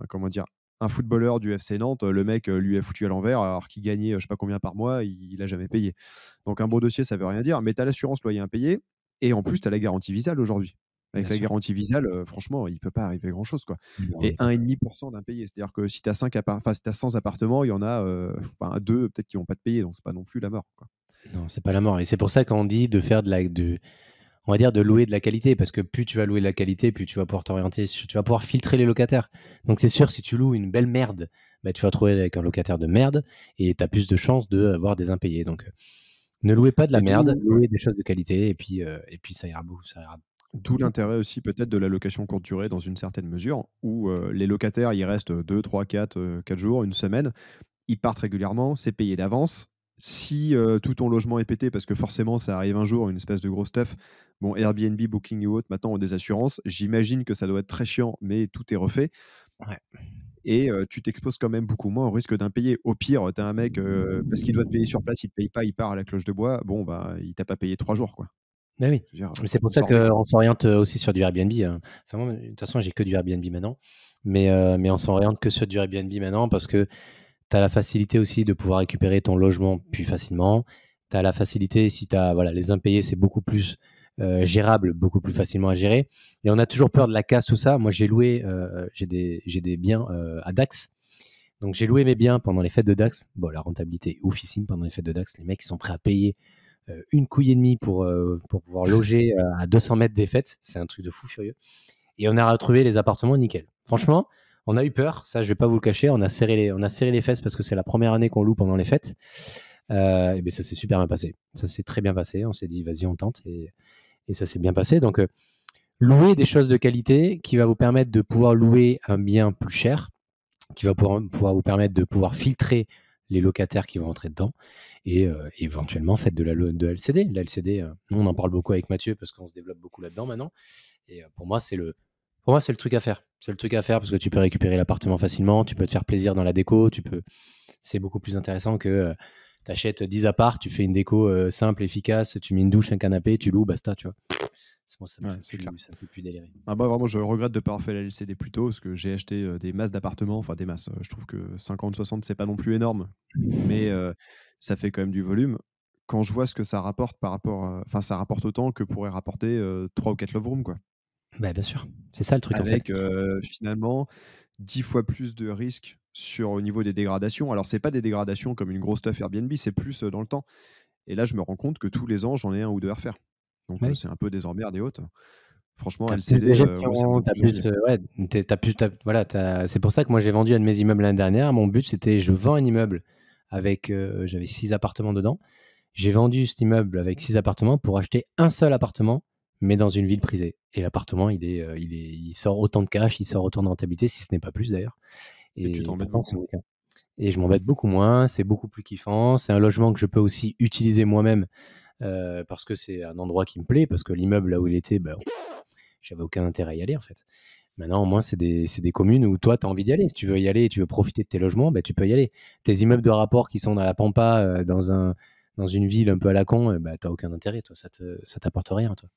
comment dire? un footballeur du FC Nantes, le mec, lui a foutu à l'envers alors qu'il gagnait, je sais pas combien par mois, il a jamais payé. Donc un bon dossier, ça veut rien dire, mais tu as l'assurance loyer impayé et en plus tu as la garantie Visale aujourd'hui. Avec Bien la sûr. garantie Visale, franchement, il peut pas arriver grand chose, quoi Non, et il peut pas. 1,5 % d'impayé. C'est-à-dire que si tu as 100 appartements, il y en a, enfin 2 peut-être qui vont pas te payer, donc c'est pas non plus la mort, quoi. Non, c'est pas la mort et c'est pour ça qu'on dit de faire on va dire de louer de la qualité parce que plus tu vas louer de la qualité, plus tu vas pouvoir t'orienter sur tu vas pouvoir filtrer les locataires. Donc c'est sûr, si tu loues une belle merde, bah, tu vas te retrouver avec un locataire de merde et tu as plus de chances d'avoir des impayés. Donc ne louez pas de la Et merde, d'où ouais, louez des choses de qualité et puis ça ira d'où beaucoup mieux. l'intérêt aussi peut-être de la location courte durée dans une certaine mesure où, les locataires, ils restent 2, 3, 4 jours, une semaine. Ils partent régulièrement, c'est payé d'avance. Si, tout ton logement est pété parce que forcément ça arrive un jour, une espèce de gros stuff, bon Airbnb, Booking ou autres maintenant ont des assurances. J'imagine que ça doit être très chiant, mais tout est refait Ouais. et tu t'exposes quand même beaucoup moins au risque d'impayé. Au pire, tu as un mec, parce qu'il doit te payer sur place, il te paye pas, il part à la cloche de bois, bon, bah, il t'a pas payé 3 jours, quoi. Bah oui, Je veux dire, mais c'est pour on ça s'en remet, quoi. qu'on s'oriente, aussi sur du Airbnb, hein. Enfin moi, de toute façon, j'ai que du Airbnb maintenant, mais on s'oriente que sur du Airbnb maintenant parce que tu as la facilité aussi de pouvoir récupérer ton logement plus facilement. Tu as la facilité, si tu as voilà, les impayés, c'est beaucoup plus, gérable, beaucoup plus facilement à gérer et on a toujours peur de la casse, tout ça. Moi, j'ai loué, j'ai des biens, à Dax, donc j'ai loué mes biens pendant les fêtes de Dax. Bon, la rentabilité est oufissime pendant les fêtes de Dax. Les mecs, ils sont prêts à payer, une couille et demie pour pouvoir loger, à 200 mètres des fêtes. C'est un truc de fou furieux et on a retrouvé les appartements nickel. Franchement, on a eu peur, ça je vais pas vous le cacher, on a serré les fesses parce que c'est la première année qu'on loue pendant les fêtes. Et ben ça s'est super bien passé. Ça s'est très bien passé. On s'est dit vas-y on tente et ça s'est bien passé. Donc louer des choses de qualité qui va vous permettre de pouvoir louer un bien plus cher, qui va pouvoir vous permettre de pouvoir filtrer les locataires qui vont entrer dedans et éventuellement faites de LCD. La LCD, nous on en parle beaucoup avec Mathieu parce qu'on se développe beaucoup là-dedans maintenant. Et pour moi, c'est le truc à faire. C'est le truc à faire parce que tu peux récupérer l'appartement facilement, tu peux te faire plaisir dans la déco, c'est beaucoup plus intéressant que tu achètes 10 apparts, tu fais une déco simple, efficace, tu mets une douche, un canapé, tu loues, basta, tu vois. Moi, Ouais, c'est clair. ça me fait plus délirer. Ah bah, vraiment, je regrette de pas avoir fait la LCD plus tôt parce que j'ai acheté, des masses d'appartements, enfin des masses, je trouve que 50-60 c'est pas non plus énorme, mais ça fait quand même du volume. Quand je vois ce que ça rapporte par rapport, enfin ça rapporte autant que pourrait rapporter, 3 ou 4 love rooms, quoi. Bah, bien sûr, c'est ça le truc en fait. Avec, finalement 10 fois plus de risques au niveau des dégradations. Alors c'est pas des dégradations comme une grosse stuff Airbnb, c'est plus, dans le temps et là je me rends compte que tous les ans j'en ai un ou 2 à refaire. Donc Bah oui. c'est un peu des emmerdes et autres. Franchement Tu plus de LCD, moi ça me gestion, donne tu plus plus, envie. ouais, voilà, c'est pour ça que moi j'ai vendu un de mes immeubles l'année dernière. Mon but c'était je vends un immeuble avec, j'avais 6 appartements dedans. J'ai vendu cet immeuble avec 6 appartements pour acheter un seul appartement, mais dans une ville prisée. Et l'appartement, il sort autant de cash, il sort autant de rentabilité, si ce n'est pas plus d'ailleurs. Et tu Et t'embêtes pourtant, c'est beaucoup. mon cas. Et je m'embête beaucoup moins, c'est beaucoup plus kiffant. C'est un logement que je peux aussi utiliser moi-même parce que c'est un endroit qui me plaît, parce que l'immeuble là où il était, ben, j'avais aucun intérêt à y aller en fait. Maintenant, au moins, c'est des communes où toi, tu as envie d'y aller. Si tu veux y aller et tu veux profiter de tes logements, bah, tu peux y aller. Tes immeubles de rapport qui sont dans la pampa, dans une ville un peu à la con, bah, tu aucun intérêt, toi. Ça t'apporte rien, toi.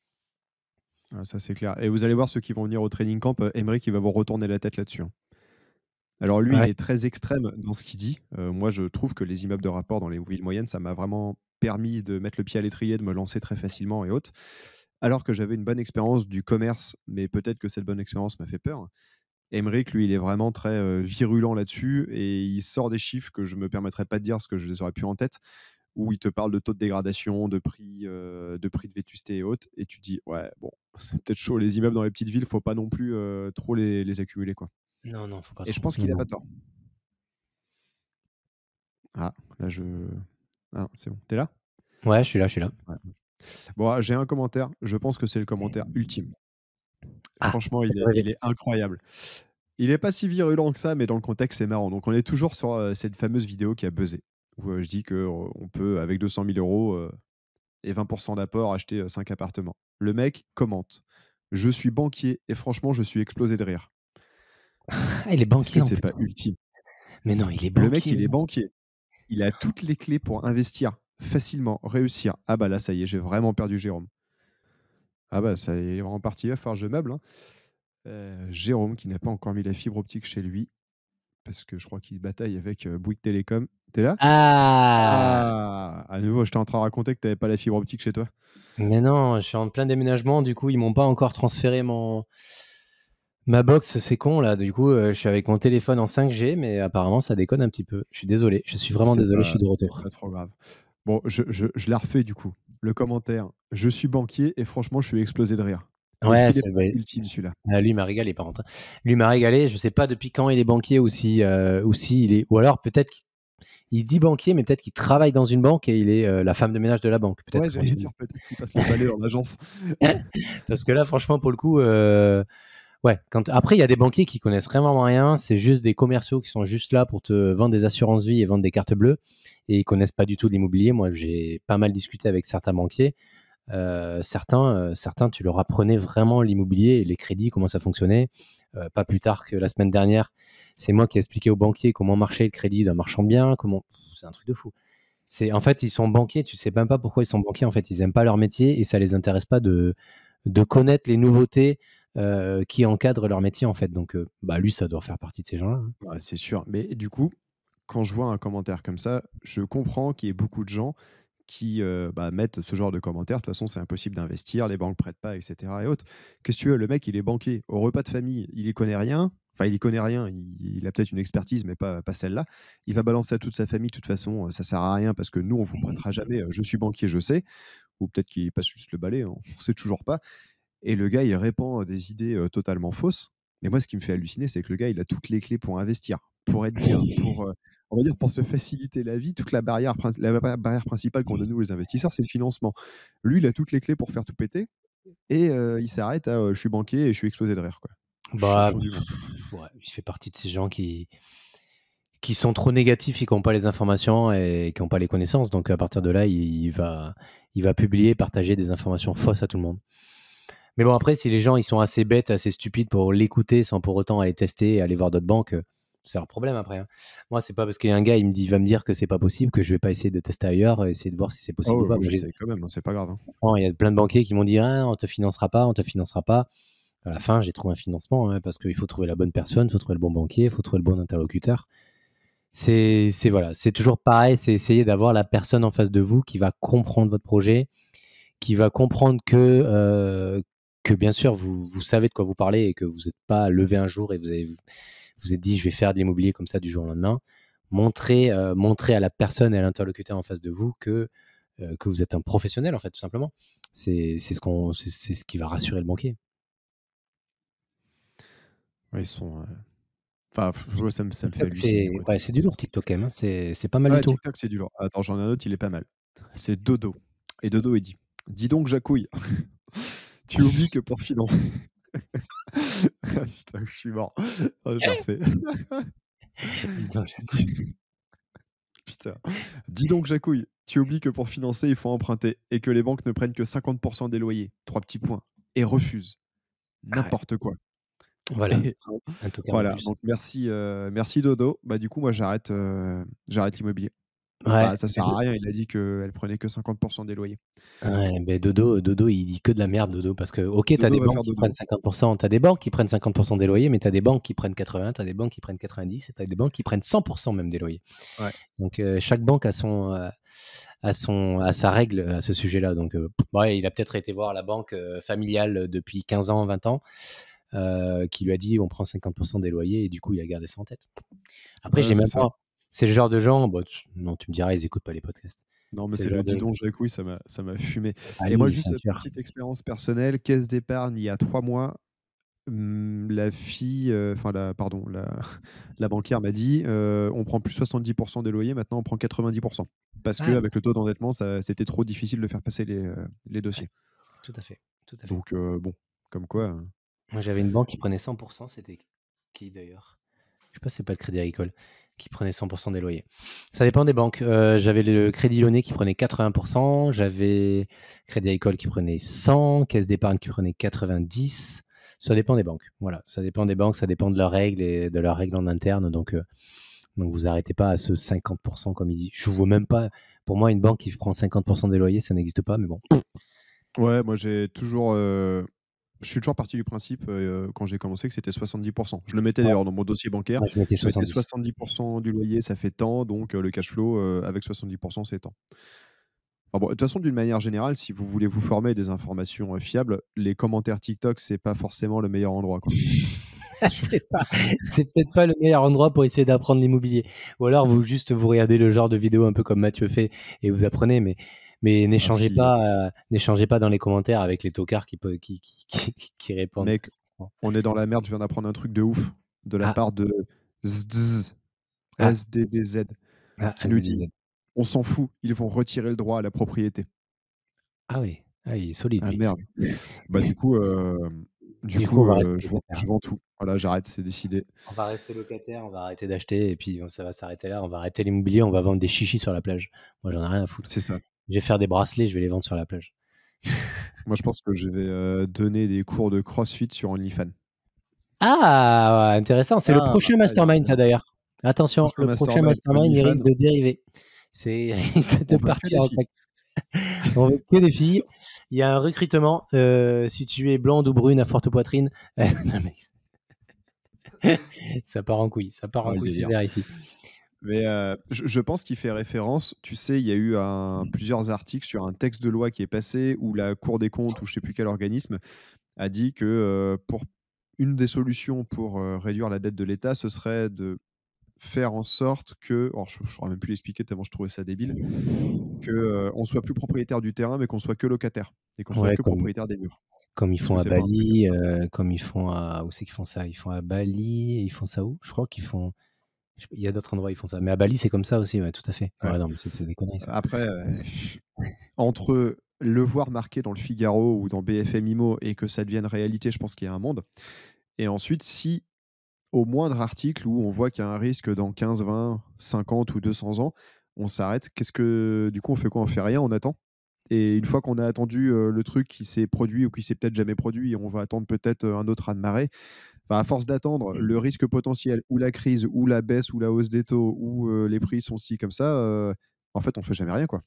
Ah ça c'est clair et vous allez voir ceux qui vont venir au training camp, Aymeric il va vous retourner la tête là-dessus, hein. Alors lui, il Ouais. est très extrême dans ce qu'il dit. Moi je trouve que les immeubles de rapport dans les villes moyennes, ça m'a vraiment permis de mettre le pied à l'étrier, de me lancer très facilement et autres. Alors que j'avais une bonne expérience du commerce, mais peut-être que cette bonne expérience m'a fait peur. Aymeric, lui, il est vraiment très, virulent là-dessus et il sort des chiffres que je me permettrai pas de dire parce que je les aurais plus en tête, où il te parle de taux de dégradation, de prix de vétusté et autres et tu te dis: «Ouais, bon, c'est peut-être chaud les immeubles dans les petites villes, faut pas non plus, trop les accumuler, quoi» Non, non, faut pas et je trop. pense Non, qu'il a pas non. tort. Ah, là je ah, c'est bon. Tu es là? Ouais, je suis là, je suis là. Ouais. Bon, ah, j'ai un commentaire, je pense que c'est le commentaire ultime. Ah, Franchement, fais-moi rêver. il est incroyable. Il est pas si virulent que ça, mais dans le contexte, c'est marrant. Donc on est toujours sur, cette fameuse vidéo qui a buzzé, où, je dis qu'on peut avec 200 000 € et 20 d'apport acheter, 5 appartements. Le mec commente: «Je suis banquier et franchement, je suis explosé de rire». Ah, il est Est-ce que banquier en c'est plus. pas ultime? Mais non, il est Le mec, banquier, il le est mec. banquier, il a toutes les clés pour investir facilement, réussir. Ah bah là, ça y est, j'ai vraiment perdu Jérôme. Ah bah ça y est, il est vraiment parti, il va falloir que je meuble, hein. Jérôme qui n'a pas encore mis la fibre optique chez lui. parce que je crois qu'il bataille avec Bouygues Télécom. T'es là? Ah! Ah! À nouveau, j'étais en train de raconter que t'avais pas la fibre optique chez toi. Mais non, je suis en plein déménagement, du coup, ils m'ont pas encore transféré ma box, c'est con là, du coup, je suis avec mon téléphone en 5G, mais apparemment ça déconne un petit peu. Je suis désolé, je suis vraiment désolé, je suis de C'est retour. pas trop grave. Bon, je la refais du coup. Le commentaire: «Je suis banquier et franchement, je suis explosé de rire». Est-ce Ouais, qu'il est c'est vrai. ultime celui-là? Lui, il m'a régalé par contre, hein. Lui, il m'a régalé, je sais pas depuis quand il est banquier ou si il est ou alors peut-être qu'il dit banquier, mais peut-être qu'il travaille dans une banque et il est, la femme de ménage de la banque, peut-être Ouais, qu'on j'allais sait dire peut-être qu'il passe le balai dans l'agence. parce que là, franchement, pour le coup, ouais, après, il y a des banquiers qui connaissent vraiment rien, c'est juste des commerciaux qui sont juste là pour te vendre des assurances vie et vendre des cartes bleues et ils connaissent pas du tout l'immobilier. Moi, j'ai pas mal discuté avec certains banquiers. Certains, tu leur apprenais vraiment l'immobilier et les crédits, comment ça fonctionnait. Pas plus tard que la semaine dernière, c'est moi qui ai expliqué aux banquiers comment marchait le crédit d'un marchand bien, c'est un truc de fou. En fait, ils sont banquiers, tu sais même pas pourquoi ils sont banquiers. En fait, ils aiment pas leur métier et ça les intéresse pas de connaître les nouveautés qui encadrent leur métier, en fait. Donc, bah, lui, ça doit faire partie de ces gens-là, hein. Ouais, c'est sûr. Mais du coup, quand je vois un commentaire comme ça, je comprends qu'il y ait beaucoup de gens qui mettent ce genre de commentaires. De toute façon, c'est impossible d'investir, les banques prêtent pas, etc. et autres. Qu'est-ce que tu veux, le mec, il est banquier. Au repas de famille, il y connaît rien. Enfin, il y connaît rien. Il a peut-être une expertise, mais pas celle-là. Il va balancer à toute sa famille. De toute façon, ça sert à rien parce que nous, on vous prêtera jamais. Je suis banquier, je sais. Ou peut-être qu'il passe juste le balai, hein, on sait toujours pas. Et le gars, il répand des idées totalement fausses. Mais moi, ce qui me fait halluciner, c'est que le gars, il a toutes les clés pour investir, pour être bien, on va dire, pour se faciliter la vie. Toute la barrière principale qu'on a, nous, les investisseurs, c'est le financement. Lui, il a toutes les clés pour faire tout péter. Et il s'arrête à je suis banquier et je suis explosé de rire, quoi. Bah, Champion du monde. ouais, il fait partie de ces gens qui sont trop négatifs et qui n'ont pas les informations et qui n'ont pas les connaissances. Donc, à partir de là, il va publier, partager des informations fausses à tout le monde. Mais bon, après, si les gens ils sont assez bêtes, assez stupides pour l'écouter sans pour autant aller tester et aller voir d'autres banques, c'est leur problème après, hein. Moi, c'est pas parce qu'il y a un gars, il va me dire que c'est pas possible que je vais pas essayer de tester ailleurs, essayer de voir si c'est Ah possible ou ouais, pas. moi, Moi, j'essaie quand même, hein, c'est pas grave, hein. franchement, il y a plein de banquiers qui m'ont dit ah, on te financera pas, on te financera pas. À la fin, j'ai trouvé un financement hein, parce qu'il faut trouver la bonne personne, il faut trouver le bon banquier, il faut trouver le bon interlocuteur. Voilà, c'est toujours pareil, c'est essayer d'avoir la personne en face de vous qui va comprendre votre projet, qui va comprendre que bien sûr, vous savez de quoi vous parlez et que vous n'êtes pas levé un jour et vous êtes dit je vais faire de l'immobilier comme ça du jour au lendemain. Montrez à la personne et à l'interlocuteur en face de vous que vous êtes un professionnel, en fait, tout simplement. C'est ce qui va rassurer le banquier. Ouais, ils sont. Enfin, moi, ça me fait TikTok, halluciner, quoi, de ouais, c'est du penser ça. lourd TikTok quand même, hein. C'est pas mal du Ouais, tout. TikTok, c'est du lourd. Attends, j'en ai un autre, il est pas mal. C'est Dodo. Et Dodo, il dit: «Dis donc, Jacouille, tu oublies que pour financer.» Ah putain, je suis mort. Ah, je la refais. Dis donc. Dis putain. «Dis donc, Jacouille, tu oublies que pour financer, il faut emprunter et que les banques ne prennent que 50 des loyers. 3 petits points. Et refusent. Ah ouais, N'importe quoi.» voilà, Et un tocard en voilà, plus. donc merci Dodo. Bah, du coup, moi, j'arrête l'immobilier. Ouais, Bah, ça sert à rien, il a dit qu'elle prenait que 50 des loyers. ouais, beh, Dodo, il dit que de la merde, Dodo, parce que, OK, tu as Dodo des va banques faire qui prennent dodo. 50%, tu as des banques qui prennent 50% des loyers, mais tu as des banques qui prennent 80, tu as des banques qui prennent 90 et tu as des banques qui prennent 100% même des loyers. Ouais. Donc, chaque banque a sa règle à ce sujet-là. Donc, ouais, il a peut-être été voir la banque familiale depuis 15 ans, 20 ans, qui lui a dit on prend 50% des loyers et du coup, il a gardé ça en tête. Après, Ouais, j'ai c'est même ça. pas. C'est le genre de gens, bah, non, tu me diras, ils écoutent pas les podcasts. Non, mais C'est le c'est le genre de. «dis donc Jacouille», ça m'a fumé. Ah, Et lui, moi, il est juste, ceinture. petite expérience personnelle, caisse d'épargne il y a 3 mois, la fille, enfin la banquière m'a dit: «On prend plus 70 des loyers, maintenant on prend 90.» Parce Ah, qu'avec le taux d'endettement, c'était trop difficile de faire passer les ouais, dossiers. tout à fait, tout à fait. Donc bon, comme quoi, Moi, j'avais une banque qui prenait 100%, c'était qui d'ailleurs? Je sais pas si c'est pas le Crédit Agricole, qui prenait 100% des loyers. Ça dépend des banques. J'avais le Crédit Lyonnais qui prenait 80%, j'avais Crédit Agricole qui prenait 100, Caisse d'épargne qui prenait 90. Ça dépend des banques. Voilà, ça dépend des banques, ça dépend de leurs règles et de leurs règles en interne. Donc vous arrêtez pas à ce 50% comme il dit. Je vois même pas. Pour moi, une banque qui prend 50% des loyers, ça n'existe pas. Mais bon. ouais, moi j'ai toujours, Je suis toujours parti du principe, quand j'ai commencé que c'était 70%. Je le mettais Ouais, d'ailleurs dans mon dossier bancaire. ouais, je mettais Je mettais 70. 70% du loyer, ça fait tant, donc le cash flow, avec 70% c'est tant. Bon, de toute façon, d'une manière générale, si vous voulez vous former des informations, fiables, les commentaires TikTok, c'est pas forcément le meilleur endroit, quoi. C'est pas c'est peut-être pas le meilleur endroit pour essayer d'apprendre l'immobilier. Ou alors vous regardez le genre de vidéo un peu comme Mathieu fait et vous apprenez, mais Ah si, n'échangez pas dans les commentaires avec les tocards qui répondent. mec, on est dans la merde, je viens d'apprendre un truc de ouf, de la Ah, part de SDZ, ah, SDDZ, ah, qui nous dit: AZDZ. «On s'en fout, ils vont retirer le droit à la propriété». Ah oui, ah il est solide Ah lui. merde. Bah, Du coup, on va rester je locataire. vends tout. Voilà, j'arrête, c'est décidé. On va rester locataire, on va arrêter d'acheter et puis ça va s'arrêter là. On va arrêter l'immobilier, on va vendre des chichis sur la plage. Moi, j'en ai rien à foutre. C'est ça. Je vais faire des bracelets, je vais les vendre sur la plage. Moi, je pense que je vais, donner des cours de CrossFit sur OnlyFans. Ah! Intéressant, c'est le Ah! prochain Aïe, mastermind aïe, ça aïe. d'ailleurs. Attention, Prochain le prochain mastermind mastermind, il risque OnlyFans, de dériver. Il risque de on veut que partir des en filles. cacahuète. On veut que des filles. Il y a un recrutement, si tu es blonde ou brune à forte poitrine, non mais ça part Ah, en le couille délire. sévère ici. Mais, je pense qu'il fait référence, tu sais, il y a eu plusieurs articles sur un texte de loi qui est passé où la Cour des comptes ou je sais plus quel organisme a dit que, pour une des solutions pour, réduire la dette de l'État, ce serait de faire en sorte que, alors je saurais même plus l'expliquer tellement je trouvais ça débile, que, on soit plus propriétaire du terrain, mais qu'on soit que locataire et qu'on soit Ouais, que propriétaire des murs. comme ils Est-ce que font à c'est pas un truc comme Bali, ça? comme ils font à où c'est qu'ils font ça? Ils font à Bali et ils font ça où? Je crois qu'ils font il y a d'autres endroits où ils font ça, mais à Bali, c'est comme ça aussi, ouais, tout à fait. Ouais. Ouais, non, mais c'est des conneries ça. Après, entre le voir marqué dans le Figaro ou dans BFM Immo et que ça devienne réalité, je pense qu'il y a un monde. Et ensuite, si au moindre article où on voit qu'il y a un risque dans 15, 20, 50 ou 200 ans, on s'arrête. Qu'est-ce que du coup, on fait quoi? On fait rien, on attend? Et une fois qu'on a attendu, le truc qui s'est produit ou qui s'est peut-être jamais produit, on va attendre peut-être, un autre raz-de-marée. Enfin, à force d'attendre le risque potentiel ou la crise ou la baisse ou la hausse des taux ou, les prix sont ci comme ça, en fait, on fait jamais rien, quoi.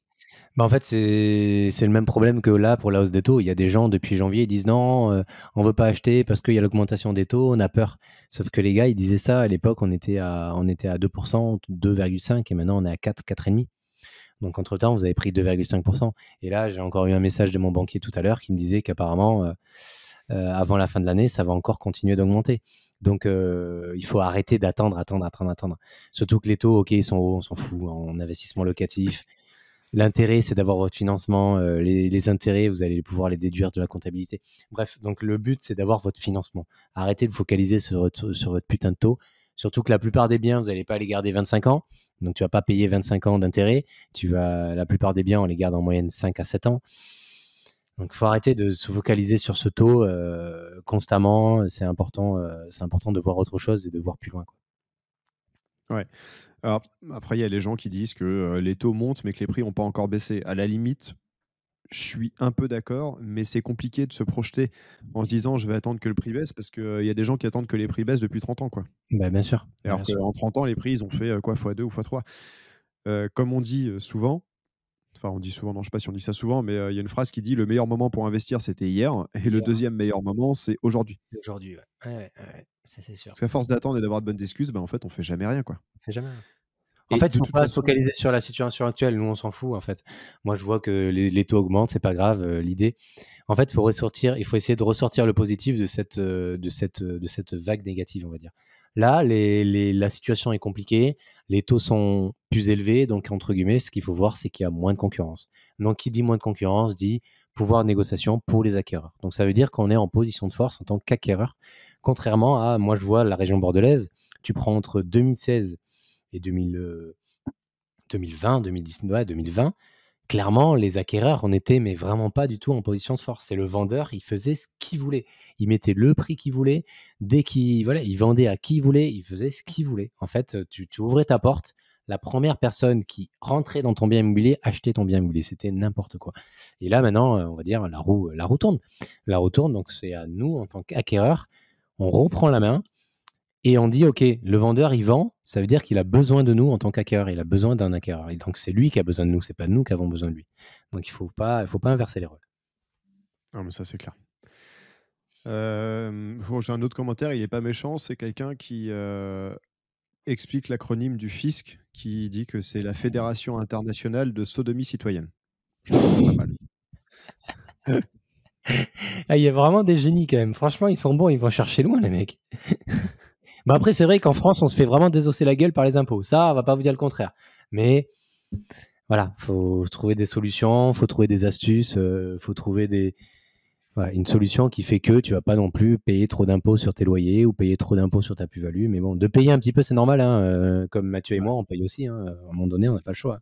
Bah, en fait, c'est le même problème que là pour la hausse des taux. Il y a des gens depuis janvier, ils disent: «Non, on veut pas acheter parce qu'il y a l'augmentation des taux, on a peur». Sauf que les gars, ils disaient ça à l'époque, on était à 2%, 2,5 et maintenant on est à 4-4,5. Donc entre-temps, vous avez pris 2,5 et là, j'ai encore eu un message de mon banquier tout à l'heure qui me disait qu'apparemment, avant la fin de l'année, ça va encore continuer d'augmenter. Donc il faut arrêter d'attendre, attendre, attendre, attendre. Surtout que les taux, OK, ils sont hauts, on s'en fout, en investissement locatif. L'intérêt, c'est d'avoir votre financement. Les intérêts, vous allez pouvoir les déduire de la comptabilité. Bref, donc le but, c'est d'avoir votre financement. Arrêtez de focaliser sur votre putain de taux. Surtout que la plupart des biens, vous n'allez pas les garder 25 ans. Donc, tu ne vas pas payer 25 ans d'intérêt. La plupart des biens, on les garde en moyenne 5 à 7 ans. Donc, il faut arrêter de se focaliser sur ce taux constamment. C'est important de voir autre chose et de voir plus loin, quoi. Ouais. Alors, après, il y a les gens qui disent que, les taux montent, mais que les prix n'ont pas encore baissé. À la limite, je suis un peu d'accord, mais c'est compliqué de se projeter en se disant: «Je vais attendre que le prix baisse», parce qu'il y a des gens qui attendent que les prix baissent depuis 30 ans, quoi. Bah, bien sûr. Alors Bien sûr. qu'en 30 ans, les prix, ils ont fait, quoi, fois 2 ou fois 3. Comme on dit, souvent, enfin, on dit souvent, non, je sais pas si on dit ça souvent, mais il y a une phrase qui dit: «Le meilleur moment pour investir, c'était hier et le Hier, deuxième meilleur moment, c'est aujourd'hui». aujourd'hui, ouais. Ouais, ouais, ouais, ça, c'est sûr. Parce qu'à force d'attendre et d'avoir de bonnes excuses, bah, en fait, on fait jamais rien, quoi. On fait jamais rien. En Et fait, il de faut toute pas se façon, focaliser sur la situation actuelle. Nous, on s'en fout, en fait. Moi, je vois que les taux augmentent, c'est pas grave. L'idée, en fait, il faut essayer de ressortir le positif de cette vague négative, on va dire. Là, la situation est compliquée, les taux sont plus élevés, donc entre guillemets, ce qu'il faut voir, c'est qu'il y a moins de concurrence. Donc, qui dit moins de concurrence dit pouvoir de négociation pour les acquéreurs. Donc, ça veut dire qu'on est en position de force en tant qu'acquéreur, contrairement à, moi, je vois la région bordelaise. Tu prends entre 2016 et 2020, 2019, ouais, 2020, clairement, les acquéreurs, on était mais vraiment pas du tout en position de force. C'est le vendeur, il faisait ce qu'il voulait. Il mettait le prix qu'il voulait. Dès qu'il voilà, il vendait à qui il voulait, il faisait ce qu'il voulait. En fait, tu ouvrais ta porte, la première personne qui rentrait dans ton bien immobilier achetait ton bien immobilier. C'était n'importe quoi. Et là, maintenant, on va dire, la roue tourne. La roue tourne, donc c'est à nous, en tant qu'acquéreurs, on reprend la main et on dit: «OK, le vendeur, il vend, ça veut dire qu'il a besoin de nous en tant qu'acquéreur. Il a besoin d'un acquéreur et donc c'est lui qui a besoin de nous, c'est pas nous qui avons besoin de lui». Donc il faut pas inverser les rôles. non, mais ça, c'est clair. J'ai un autre commentaire, il est pas méchant, c'est quelqu'un qui, explique l'acronyme du fisc, qui dit que c'est la Fédération internationale de sodomie citoyenne. Je trouve ça pas mal. Ah, il y a vraiment des génies quand même. Franchement, ils sont bons, ils vont chercher loin, les mecs. Bah après, c'est vrai qu'en France, on se fait vraiment désosser la gueule par les impôts. Ça, on va pas vous dire le contraire. Mais voilà, faut trouver des solutions, faut trouver des astuces, faut trouver une solution qui fait que tu vas pas non plus payer trop d'impôts sur tes loyers ou payer trop d'impôts sur ta plus-value. Mais bon, de payer un petit peu, c'est normal, hein. Comme Mathieu et Ouais, moi, on paye aussi, hein. À un moment donné, on n'a pas le choix.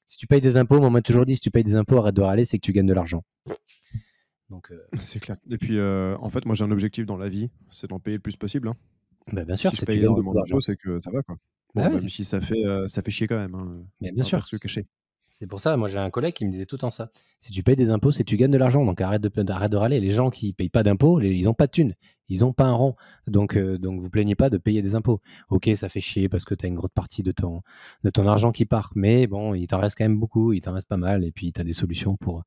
Si tu payes des impôts, moi, on m'a toujours dit, si tu payes des impôts, arrête de râler, c'est que tu gagnes de l'argent. Donc, c'est clair. Et puis, en fait, moi, j'ai un objectif dans la vie, c'est d'en payer le plus possible, hein. bah, bien sûr, Si je c'est que tu paye gagnes beaucoup énormément d'argent. d'impôts, c'est que ça va, quoi. Bah Bon, ouais, même si ça fait chier quand même, hein, mais bien on va pas sûr. se le cacher. C'est pour ça, moi j'ai un collègue qui me disait tout le temps ça. Si tu payes des impôts, c'est que tu gagnes de l'argent. Donc arrête de râler. Les gens qui payent pas d'impôts, ils ont pas de thunes. Ils n'ont pas un rond. Donc vous plaignez pas de payer des impôts. Ok, ça fait chier parce que tu as une grosse partie de ton argent qui part. Mais bon, il t'en reste quand même beaucoup. Il t'en reste pas mal. Et puis tu as des solutions pour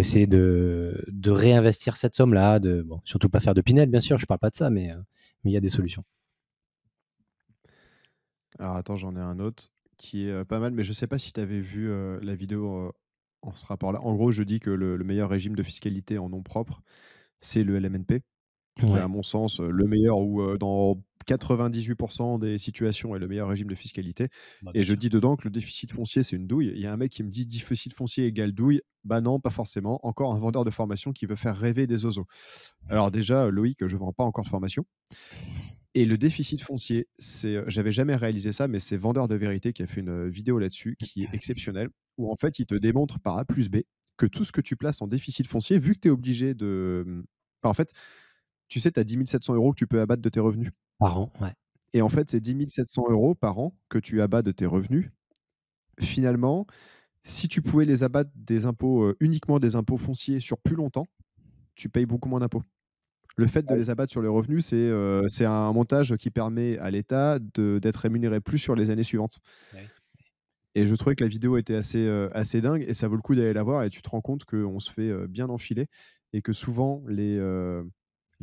essayer de réinvestir cette somme-là. Bon, surtout pas faire de Pinel, bien sûr. Je parle pas de ça, mais il y a des solutions. Alors attends, j'en ai un autre qui est, pas mal, mais je sais pas si tu avais vu, la vidéo, en ce rapport-là. En gros, je dis que le meilleur régime de fiscalité en nom propre, c'est le LMNP, qui est à Ouais, mon sens, le meilleur ou, dans 98 des situations est le meilleur régime de fiscalité bah, et bien je sûr. dis dedans que le déficit foncier, c'est une douille. Il y a un mec qui me dit: «Déficit foncier égale douille». Bah non, pas forcément. Encore un vendeur de formation qui veut faire rêver des oiseaux. Alors déjà, Loïc, je vends pas encore de formation. Et le déficit foncier, c'est, j'avais jamais réalisé ça, mais c'est Vendeur de Vérité qui a fait une, vidéo là-dessus qui est exceptionnelle, où en fait, il te démontre par A plus B que tout ce que tu places en déficit foncier, vu que tu es obligé de, bah, en fait, tu sais, tu as 10 700 € que tu peux abattre de tes revenus Par an, ouais. et en fait, ces 10 700 € par an que tu abats de tes revenus, finalement, si tu pouvais les abattre des impôts, uniquement des impôts fonciers sur plus longtemps, tu payes beaucoup moins d'impôts. Le fait de les abattre sur les revenus, c'est un montage qui permet à l'État d'être rémunéré plus sur les années suivantes Ouais. et je trouvais que la vidéo était assez dingue et ça vaut le coup d'aller la voir et tu te rends compte qu'on se fait, bien enfiler et que souvent les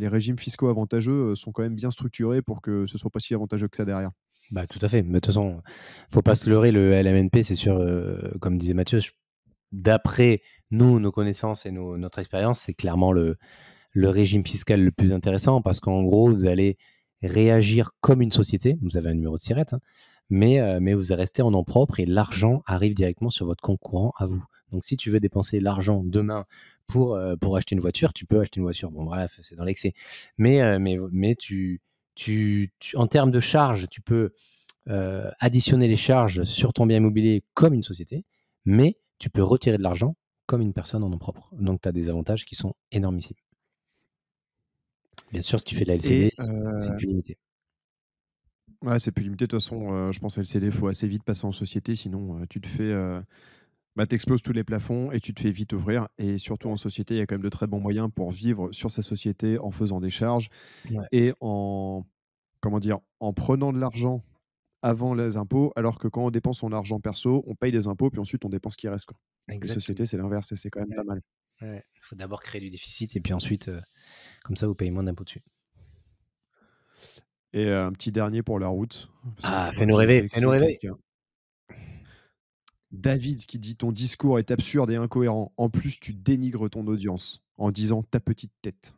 régimes fiscaux avantageux, sont quand même bien structurés pour que ce soit pas si avantageux que ça derrière. Bah, tout à fait. Mais de toute façon, faut pas se leurrer, le LMNP, c'est sûr, comme disait Mathieu, d'après nous, nos connaissances et notre expérience, c'est clairement le régime fiscal le plus intéressant parce qu'en gros, vous allez réagir comme une société. Vous avez un numéro de SIRET, hein, mais vous restez en nom propre et l'argent arrive directement sur votre compte courant à vous. Donc, si tu veux dépenser l'argent demain pour acheter une voiture, tu peux acheter une voiture. Bon, bref, c'est dans l'excès. Mais en termes de charges, tu peux additionner les charges sur ton bien immobilier comme une société, mais tu peux retirer de l'argent comme une personne en nom propre. Donc, tu as des avantages qui sont énormissimes. Bien sûr, si tu fais de la LCD, Et c'est plus limité. ouais, c'est plus limité de toute façon, je pense LCD, il faut assez vite passer en société sinon, tu te fais, bah, tu exploses tous les plafonds et tu te fais vite ouvrir et surtout en société, il y a quand même de très bons moyens pour vivre sur sa société en faisant des charges Ouais, et en comment dire? En prenant de l'argent avant les impôts, alors que quand on dépense son argent perso, on paye des impôts, puis ensuite on dépense ce qui reste, quoi. Les exactement. sociétés, c'est l'inverse et c'est quand même pas Ouais, mal. ouais. Il faut d'abord créer du déficit et puis ensuite, comme ça, vous payez moins d'impôts dessus. Et un petit dernier pour la route, parce que Ah, je vois que fais-nous j'ai rêver, vexé fais-nous rêver. quelqu'un. David qui dit: «Ton discours est absurde et incohérent. En plus, tu dénigres ton audience en disant ta petite tête».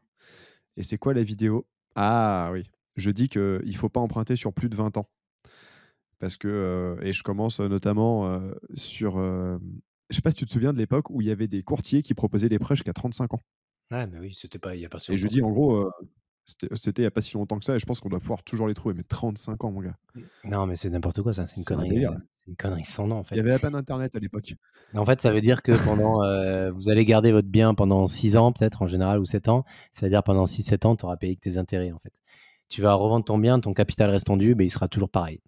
Et c'est quoi la vidéo? Ah oui, je dis qu'il faut pas emprunter sur plus de 20 ans parce que, et je commence, notamment, sur, je sais pas si tu te souviens de l'époque où il y avait des courtiers qui proposaient des prêts jusqu'à 35 ans? Ouais, mais oui, c'était pas il y a pas si Et je longtemps que dis ça. en gros, c'était il y a pas si longtemps que ça et je pense qu'on doit pouvoir toujours les trouver, mais 35 ans mon gars, Non, mais c'est n'importe quoi ça, c'est un délire. c'est une connerie sans nom, en Il y fait. avait à peine internet à l'époque. En fait, ça veut dire que vous allez garder votre bien pendant 6 ans peut-être en général ou 7 ans. C'est-à-dire pendant 6 7 ans, tu auras payé que tes intérêts, en fait. Tu vas revendre ton bien, ton capital restant dû, beh, il sera toujours pareil.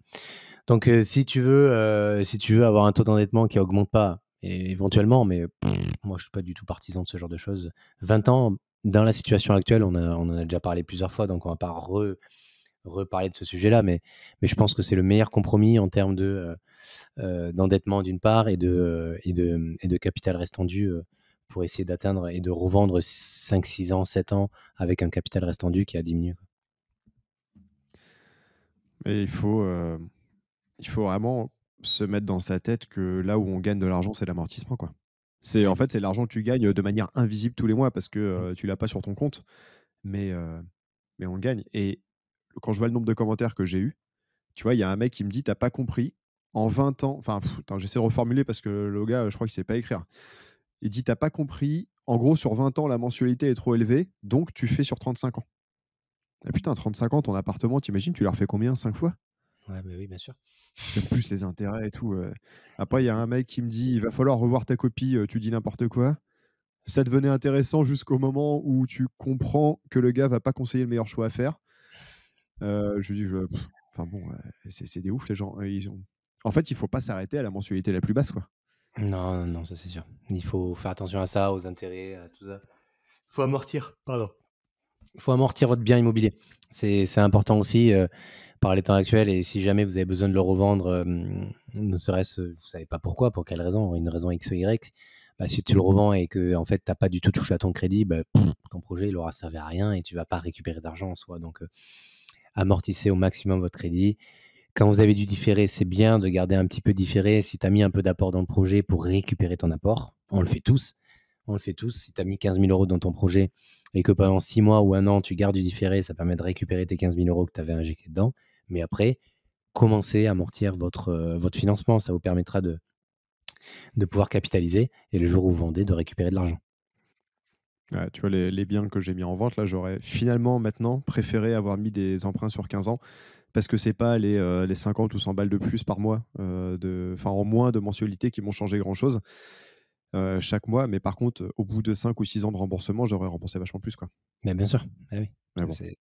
Donc si tu veux avoir un taux d'endettement qui augmente pas é éventuellement, mais moi je suis pas du tout partisan de ce genre de choses. 20 ans, dans la situation actuelle, on en a déjà parlé plusieurs fois, donc on va pas reparler de ce sujet-là, mais je pense que c'est le meilleur compromis en termes d'endettement d'une part et de capital restant dû, pour essayer d'atteindre et de revendre 5-6 ans, 7 ans avec un capital restant dû qui a diminué. Et il faut vraiment se mettre dans sa tête que là où on gagne de l'argent, c'est l'amortissement, quoi. C'est Ouais, en fait, c'est l'argent que tu gagnes de manière invisible tous les mois parce que, mmh. tu l'as pas sur ton compte, mais mais on le gagne et quand je vois le nombre de commentaires que j'ai eu, tu vois, il y a un mec qui me dit: «Tu pas compris, en 20 ans» enfin, attends, j'essaie de reformuler parce que le gars, je crois qu'il sait pas écrire. Il dit: «Tu pas compris, en gros, sur 20 ans, la mensualité est trop élevée, donc tu fais sur 35 ans». Ah putain, 35 ans, ton appartement, tu tu l'as refait combien? 5 fois? Ouais, bah, oui, bien sûr. Plus les intérêts et tout. Après, il y a un mec qui me dit: «Il va falloir revoir ta copie, tu dis n'importe quoi». Ça devenait intéressant jusqu'au moment où tu comprends que le gars va pas conseiller le meilleur choix à faire. Je lui dis: enfin bon, c'est des oufs les gens, ils ont en fait, il faut pas s'arrêter à la mensualité la plus basse, quoi. Non, non, non, ça c'est sûr. Il faut faire attention à ça, aux intérêts, à tout ça. Faut amortir, pardon. Faut amortir votre bien immobilier. C'est important aussi, par les temps actuels et si jamais vous avez besoin de le revendre, ne serait-ce, vous savez pas pourquoi, pour quelle raison, une raison X ou Y, bah, si tu le revends et que en fait, tu as pas du tout touché à ton crédit, bah, ton projet, il aura servi à rien et tu vas pas récupérer d'argent en soi donc amortissez au maximum votre crédit. Quand vous avez dû différer, c'est bien de garder un petit peu différé. Si tu as mis un peu d'apport dans le projet pour récupérer ton apport, on le fait tous. On le fait tous. Si tu as mis 15 000 € dans ton projet et que pendant 6 mois ou un an, tu gardes du différé, ça permet de récupérer tes 15 000 € que tu avais injectés dedans. Mais après, commencez à amortir votre financement. Ça vous permettra de pouvoir capitaliser et le jour où vous vendez, de récupérer de l'argent. Ouais, tu vois les biens que j'ai mis en vente là, j'aurais finalement maintenant préféré avoir mis des emprunts sur 15 ans parce que c'est pas les 50 ou 100 balles de plus par mois, en moins de mensualité qui m'ont changé grand chose, chaque mois. Mais par contre, au bout de 5 ou 6 ans de remboursement, j'aurais remboursé vachement plus, quoi. Mais bien sûr, ah oui, Mais ça bon c'est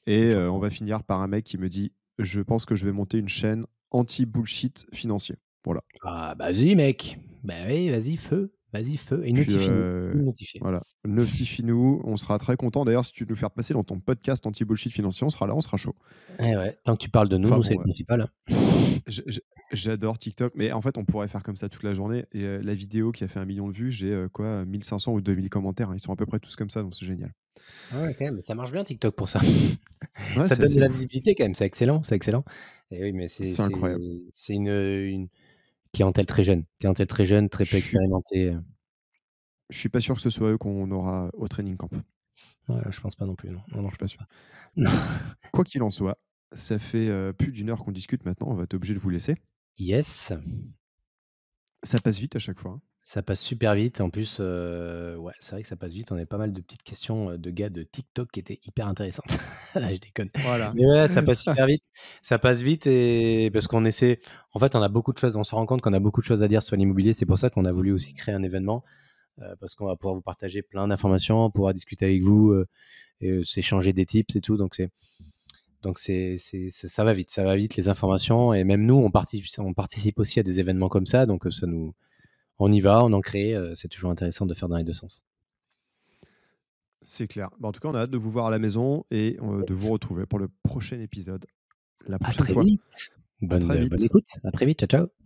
et toujours on pareil. va finir par un mec qui me dit: «Je pense que je vais monter une chaîne anti-bullshit financier». Voilà. Ah, bah, vas-y mec, bah oui, vas-y feu et Puis, notifie-nous, notifier. voilà, notifie-nous, on sera très content. D'ailleurs, si tu veux nous faire passer dans ton podcast anti-bullshit financier, on sera là, on sera chaud. Eh ouais, tant que tu parles de nous, Enfin nous c'est bon, le principal, hein. je j'adore TikTok, mais en fait, on pourrait faire comme ça toute la journée et la vidéo qui a fait 1 million de vues, j'ai, quoi, 1 500 ou 2 000 commentaires, hein. Ils sont à peu près tous comme ça, donc c'est génial. Ah ouais, quand même, ça marche bien TikTok pour ça. Ouais, Ça te c'est donne de assez la ouf. visibilité quand même, c'est excellent, c'est excellent. Et oui, mais C'est incroyable. c'est une clientèle très jeune, très Je peu suis expérimentée. je suis pas sûr que ce soit eux qu'on aura au training camp. Ouais, je pense pas non plus, non. Non, Je non, suis je pas pense sûr. pas. Non. Quoi qu'il en soit, ça fait, plus d'une heure qu'on discute maintenant, on va être obligé de vous laisser. Yes, Ça passe vite à chaque fois, hein. ça passe super vite. En plus, ouais, c'est vrai que ça passe vite. On avait pas mal de petites questions, de gars de TikTok qui étaient hyper intéressantes. Je déconne. Voilà. Mais ouais, ça passe hyper vite. Ça passe vite et parce qu'on essaie en fait, on a beaucoup de choses on se rend compte qu'on a beaucoup de choses à dire sur l'immobilier. C'est pour ça qu'on a voulu aussi créer un événement, parce qu'on va pouvoir vous partager plein d'informations, pouvoir discuter avec vous, et s'échanger des tips et tout. Ça va vite, ça va vite les informations et même nous, on participe aussi à des événements comme ça, donc on y va, on en crée, c'est toujours intéressant de faire dans les 2 sens. C'est clair. Bah, en tout cas, on a hâte de vous voir à la maison et de vous Yes. retrouver pour le prochain épisode, la À prochaine très fois. vite. À très Bonne vite. écoute. À très vite. Ciao, ciao.